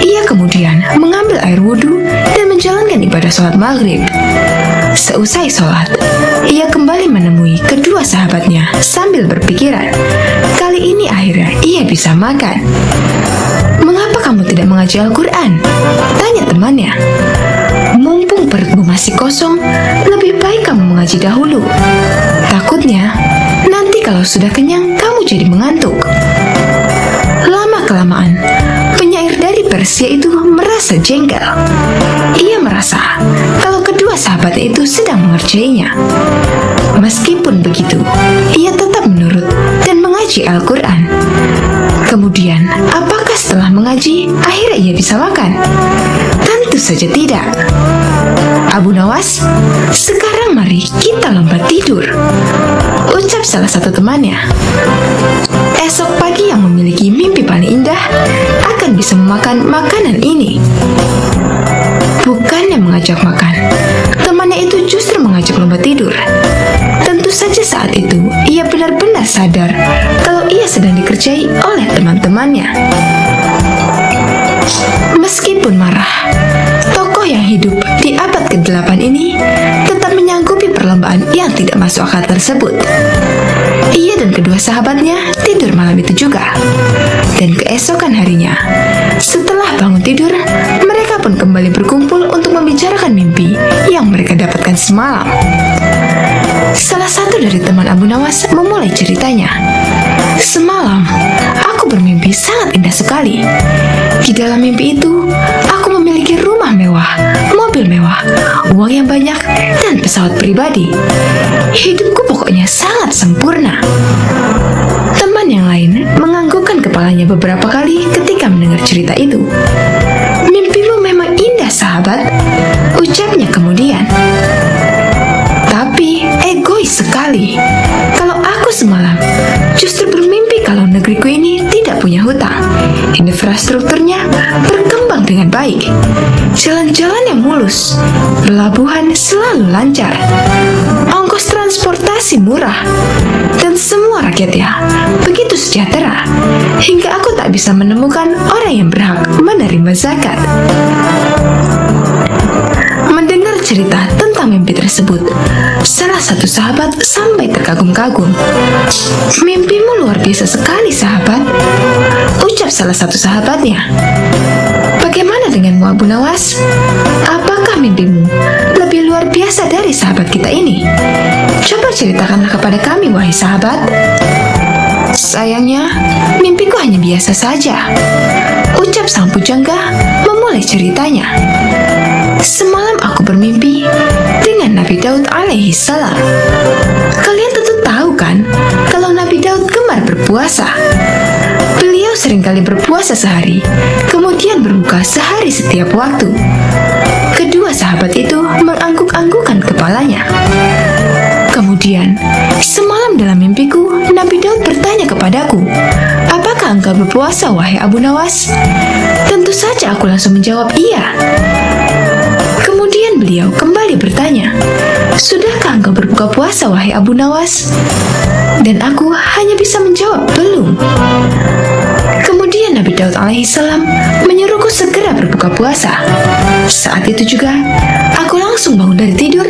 Ia kemudian mengambil air wudhu dan menjalankan ibadah sholat maghrib. Seusai sholat, ia kembali menemui kedua sahabatnya sambil berpikiran, kali ini akhirnya ia bisa makan. "Mengapa kamu tidak mengaji Al-Quran?" tanya temannya. "Mumpung perutmu masih kosong, lebih baik kamu mengaji dahulu. Takutnya nanti kalau sudah kenyang kamu jadi mengantuk." Lama-kelamaan, penyair dari Persia itu merasa jengkel. Ia merasa kalau kedua sahabatnya itu sedang mengerjainya. Meskipun begitu, ia tetap menurut dan mengaji Al-Quran. Kemudian, apakah setelah mengaji, akhirnya ia bisa makan? Tentu saja tidak. "Abu Nawas, sekarang mari kita lompat tidur," ucap salah satu temannya. "Esok pagi yang memiliki mimpi paling indah akan bisa memakan makanan ini." Bukannya mengajak makan, temannya itu justru mengajak lompat tidur. Tentu saja saat itu ia benar-benar sadar kalau ia sedang dikerjai oleh teman-temannya. Meskipun marah, tokoh yang hidup di abad ke-8 ini tetap menyanggupi perlombaan yang tidak masuk akal tersebut. Ia dan kedua sahabatnya tidur malam itu juga. Dan keesokan harinya, setelah bangun tidur, mereka pun kembali berkumpul untuk membicarakan mimpi yang mereka dapatkan semalam. Salah satu dari teman Abu Nawas memulai ceritanya. "Semalam, aku bermimpi sangat indah sekali. Di dalam mimpi itu, aku memiliki rumah mewah, mobil mewah, uang yang banyak, dan pesawat pribadi. Hidupku pokoknya sangat sempurna." Teman yang lain menganggukkan kepalanya beberapa kali ketika mendengar cerita itu. "Mimpimu memang indah, sahabat," ucapnya kemudian. "Tapi egois sekali. Kalau aku semalam justru bermimpi kalau negeriku ini tidak punya hutang. Infrastrukturnya berkembang dengan baik. Jalan-jalannya mulus. Pelabuhan selalu lancar. Ongkos transportasi murah. Dan semua rakyatnya begitu sejahtera. Hingga aku tak bisa menemukan orang yang berhak menerima zakat." Mendengar cerita tentang mimpi tersebut, salah satu sahabat sampai terkagum-kagum. "Mimpimu luar biasa sekali, sahabat," ucap salah satu sahabatnya. "Bagaimana denganmu, Abu Nawas? Apakah mimpimu lebih luar biasa dari sahabat kita ini? Coba ceritakanlah kepada kami, wahai sahabat." Sayangnya, mimpiku hanya biasa saja, ucap sang pujangga memulai ceritanya. Semalam aku bermimpi dengan Nabi Daud alaihi salam. Kalian tentu tahu kan kalau Nabi Daud gemar berpuasa. Beliau seringkali berpuasa sehari, kemudian berbuka sehari setiap waktu. Kedua sahabat itu mengangguk-anggukkan kepalanya. Kemudian, semalam dalam mimpiku, Nabi Daud bertanya kepadaku, "Apakah engkau berpuasa, wahai Abu Nawas?" Tentu saja aku langsung menjawab iya. Kemudian beliau kembali bertanya, "Sudahkah engkau berbuka puasa, wahai Abu Nawas?" Dan aku hanya bisa menjawab belum. Kemudian Nabi Daud alaihissalam menyuruhku segera berbuka puasa. Saat itu juga, aku langsung bangun dari tidur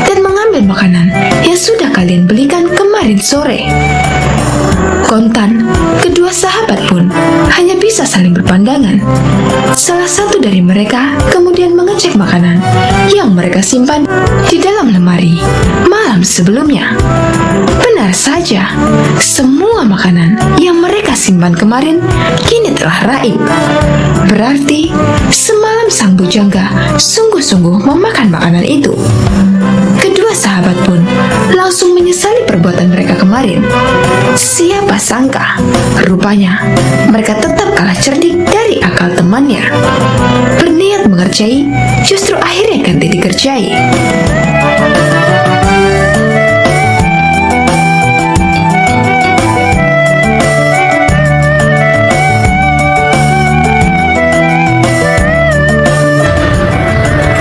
dan mengambil makanan yang sudah kalian belikan kemarin sore. Kontan, kedua sahabat pun hanya bisa saling berpandangan. Salah satu dari mereka kemudian mengecek makanan yang mereka simpan di dalam lemari malam sebelumnya. Benar saja, semua makanan yang mereka simpan kemarin kini telah raib. Berarti semalam sang bujangga sungguh-sungguh memakan makanan itu. Kedua sahabat pun langsung menyesali perbuatan mereka kemarin. Siapa sangka, rupanya mereka tetap kalah cerdik dari akal temannya. Berniat mengerjai, justru akhirnya ganti dikerjai.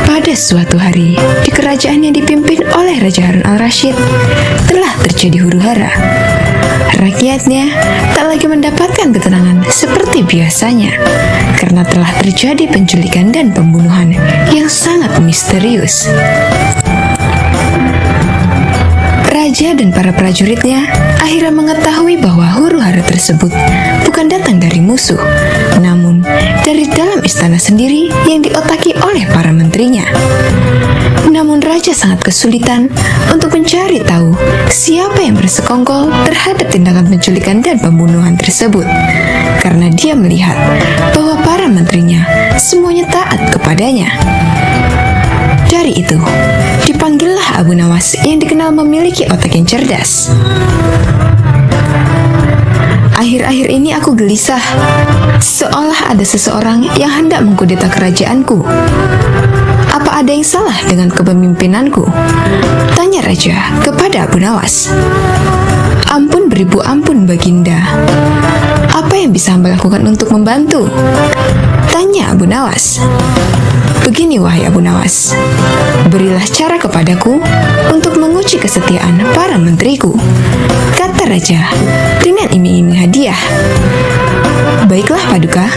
Pada suatu hari, di kerajaan yang dipimpin oleh Raja Harun al-Rasyid, telah terjadi huru-hara. Rakyatnya tak lagi mendapatkan ketenangan seperti biasanya, karena telah terjadi penculikan dan pembunuhan yang sangat misterius. Raja dan para prajuritnya akhirnya mengetahui bahwa huru-hara tersebut bukan datang dari musuh, namun dari dalam istana sendiri yang diotaki oleh para menterinya. Namun Raja sangat kesulitan untuk mencari tahu siapa yang bersekongkol terhadap tindakan penculikan dan pembunuhan tersebut, karena dia melihat bahwa para menterinya semuanya taat kepadanya. Dari itu, dipanggillah Abu Nawas yang dikenal memiliki otak yang cerdas. Akhir-akhir ini aku gelisah, seolah ada seseorang yang hendak mengkudeta kerajaanku. Apa ada yang salah dengan kepemimpinanku? Tanya Raja kepada Abu Nawas. Ampun beribu ampun, Baginda. Apa yang bisa hamba lakukan untuk membantu? Tanya Abu Nawas. Begini wahai Abu Nawas, berilah cara kepadaku untuk menguji kesetiaan para menteriku, kata Raja dengan iming-iming hadiah. Baiklah Paduka,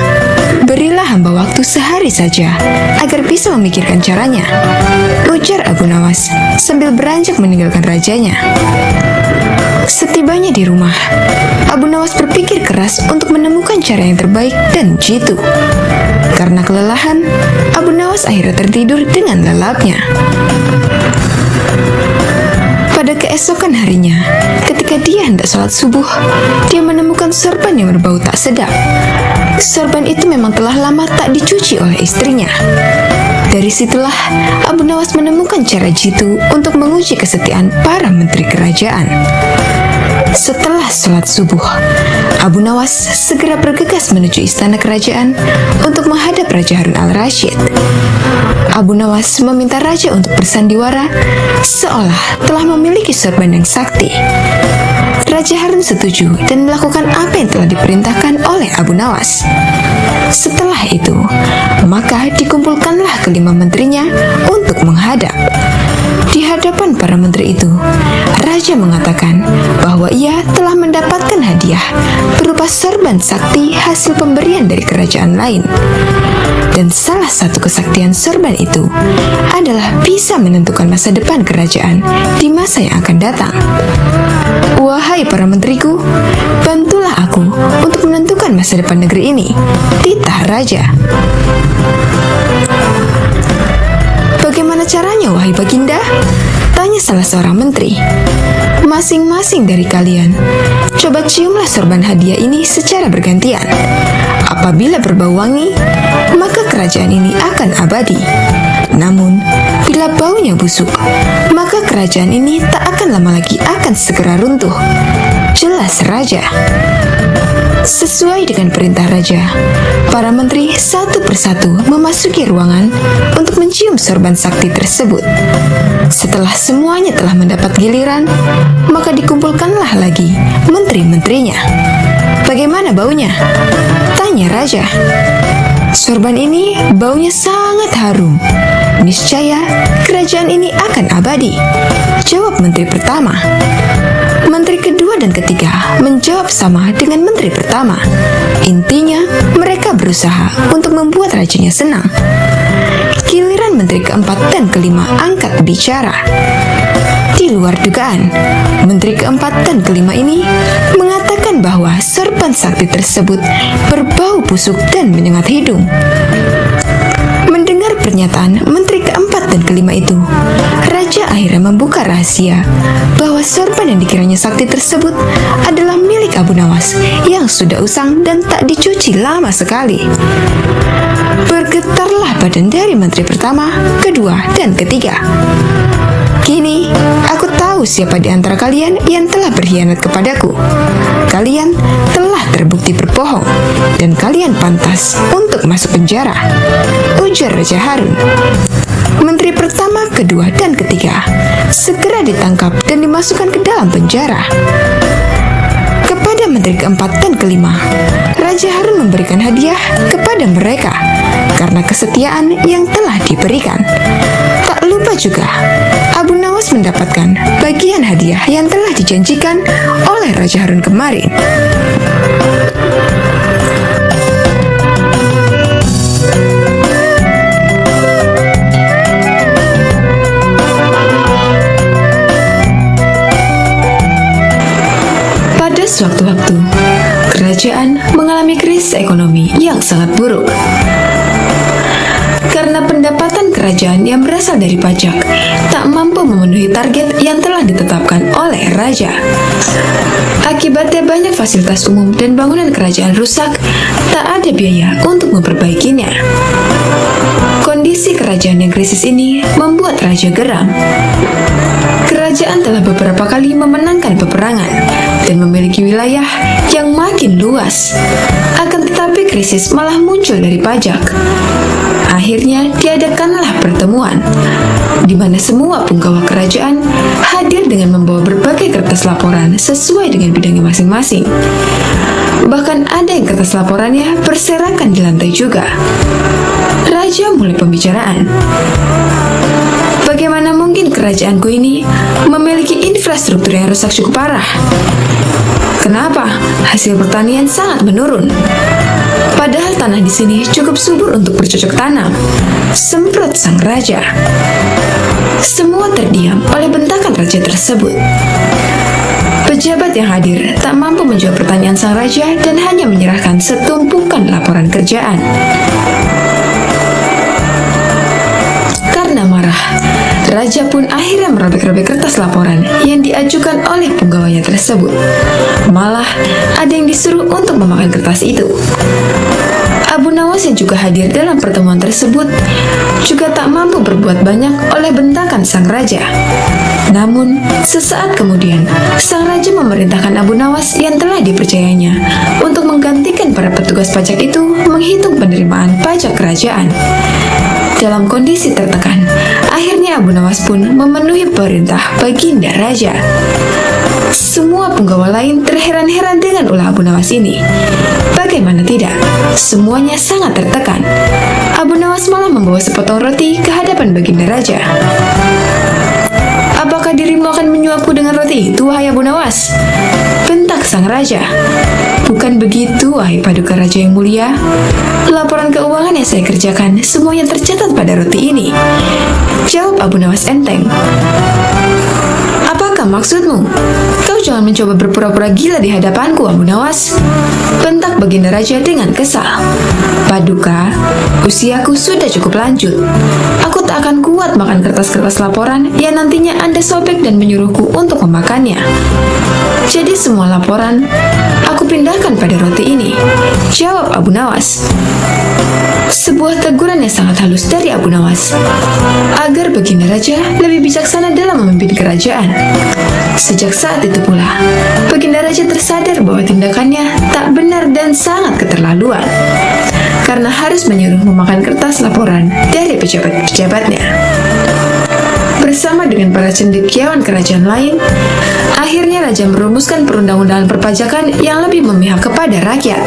berilah hamba waktu sehari saja agar bisa memikirkan caranya, ujar Abu Nawas sambil beranjak meninggalkan rajanya. Setibanya di rumah, Abu Nawas berpikir keras untuk menemukan cara yang terbaik dan jitu. Karena kelelahan, Abu Nawas akhirnya tertidur dengan lelapnya. Pada keesokan harinya, ketika dia hendak sholat subuh, dia menemukan sorban yang berbau tak sedap. Sorban itu memang telah lama tak dicuci oleh istrinya. Dari situlah Abu Nawas menemukan cara jitu untuk menguji kesetiaan para menteri kerajaan. Setelah sholat subuh, Abu Nawas segera bergegas menuju istana kerajaan untuk menghadap Raja Harun al-Rasyid. Abu Nawas meminta Raja untuk bersandiwara seolah telah memiliki sorban yang sakti. Raja Harun setuju dan melakukan apa yang telah diperintahkan oleh Abu Nawas. Setelah itu, maka dikumpulkanlah kelima menterinya untuk menghadap. Di hadapan para menteri itu, Raja mengatakan bahwa ia telah mendapatkan hadiah berupa sorban sakti hasil pemberian dari kerajaan lain. Dan salah satu kesaktian sorban itu adalah bisa menentukan masa depan kerajaan di masa yang akan datang. Wahai para menteriku, bantulah aku untuk menentukan masa depan negeri ini, titah Raja. Bagaimana caranya, wahai Baginda? Tanya salah seorang menteri. Masing-masing dari kalian, coba ciumlah sorban hadiah ini secara bergantian. Apabila berbau wangi, maka kerajaan ini akan abadi. Namun, bila baunya busuk, maka kerajaan ini tak akan lama lagi akan segera runtuh. Jelas raja. Sesuai dengan perintah raja, para menteri satu persatu memasuki ruangan untuk mencium sorban sakti tersebut. Setelah semuanya telah mendapat giliran, maka dikumpulkanlah lagi menteri-menterinya. Bagaimana baunya? Tanya raja. Sorban ini baunya sangat harum. Niscaya kerajaan ini akan abadi, jawab menteri pertama. Menteri kedua dan ketiga menjawab sama dengan menteri pertama. Intinya, mereka berusaha untuk membuat rajanya senang. Giliran menteri keempat dan kelima angkat bicara. Di luar dugaan, menteri keempat dan kelima ini mengatakan bahwa sorban sakti tersebut berbau busuk dan menyengat hidung. Mendengar pernyataan menteri keempat dan kelima itu, raja akhirnya membuka rahasia bahwa sorban yang dikiranya sakti tersebut adalah milik Abu Nawas yang sudah usang dan tak dicuci lama sekali. Bergetarlah badan dari menteri pertama, kedua, dan ketiga. Kini, aku tahu siapa di antara kalian yang telah berkhianat kepadaku. Kalian telah terbukti berbohong, dan kalian pantas untuk masuk penjara, ujar Raja Harun. Menteri pertama, kedua, dan ketiga segera ditangkap dan dimasukkan ke dalam penjara. Kepada menteri keempat dan kelima, Raja Harun memberikan hadiah kepada mereka karena kesetiaan yang telah diberikan. Tak lupa juga, Abu Nawas mendapatkan bagian hadiah yang telah dijanjikan oleh Raja Harun kemarin. Sewaktu-waktu, kerajaan mengalami krisis ekonomi yang sangat buruk. Karena pendapatan kerajaan yang berasal dari pajak tak mampu memenuhi target yang telah ditetapkan oleh raja. Akibatnya banyak fasilitas umum dan bangunan kerajaan rusak, tak ada biaya untuk memperbaikinya. Kondisi kerajaan yang krisis ini membuat raja geram. Kerajaan telah beberapa kali memenangkan peperangan dan memiliki wilayah yang makin luas. Akan tetapi krisis malah muncul dari pajak. Akhirnya diadakanlah pertemuan, di mana semua punggawa kerajaan hadir dengan membawa berbagai kertas laporan sesuai dengan bidangnya masing-masing. Bahkan ada yang kertas laporannya berserakan di lantai juga. Raja mulai pembicaraan. Bagaimana mungkin kerajaanku ini memiliki infrastruktur yang rusak cukup parah? Kenapa hasil pertanian sangat menurun? Padahal tanah di sini cukup subur untuk bercocok tanam. Semprot sang raja. Semua terdiam oleh bentakan raja tersebut. Pejabat yang hadir tak mampu menjawab pertanyaan sang raja dan hanya menyerahkan setumpukan laporan kerjaan. Karena marah, raja pun akhirnya merobek-robek kertas laporan yang diajukan oleh penggawanya tersebut. Malah, ada yang disuruh untuk memakan kertas itu. Abu Nawas yang juga hadir dalam pertemuan tersebut juga tak mampu berbuat banyak oleh bentakan sang raja. Namun, sesaat kemudian, sang raja memerintahkan Abu Nawas yang telah dipercayanya untuk menggantikan para petugas pajak itu menghitung penerimaan pajak kerajaan. Dalam kondisi tertekan, akhirnya Abu Nawas pun memenuhi perintah baginda raja. Semua penggawa lain terheran-heran dengan ulah Abu Nawas ini. Bagaimana tidak, semuanya sangat tertekan. Abu Nawas malah membawa sepotong roti ke hadapan baginda raja. Apakah dirimu akan menyuapku dengan roti itu, wahai Abu Nawas? Bentak sang raja. Bukan begitu, wahai paduka raja yang mulia. Laporan keuangan yang saya kerjakan semuanya tercatat pada roti ini, jawab Abu Nawas enteng. Apakah maksudmu? Kau jangan mencoba berpura-pura gila di hadapanku, Abu Nawas. Bentak baginda raja dengan kesal. Paduka, usiaku sudah cukup lanjut. Aku tak tak akan kuat makan kertas-kertas laporan yang nantinya Anda sobek dan menyuruhku untuk memakannya. Jadi semua laporan aku pindahkan pada roti ini, jawab Abu Nawas. Sebuah teguran yang sangat halus dari Abu Nawas, agar Baginda Raja lebih bijaksana dalam memimpin kerajaan. Sejak saat itu pula, Baginda Raja tersadar bahwa tindakannya tak benar dan sangat keterlaluan, karena harus menyuruh memakan kertas laporan dari pejabat-pejabatnya. Bersama dengan para cendekiawan kerajaan lain, akhirnya Raja merumuskan perundang-undangan perpajakan yang lebih memihak kepada rakyat.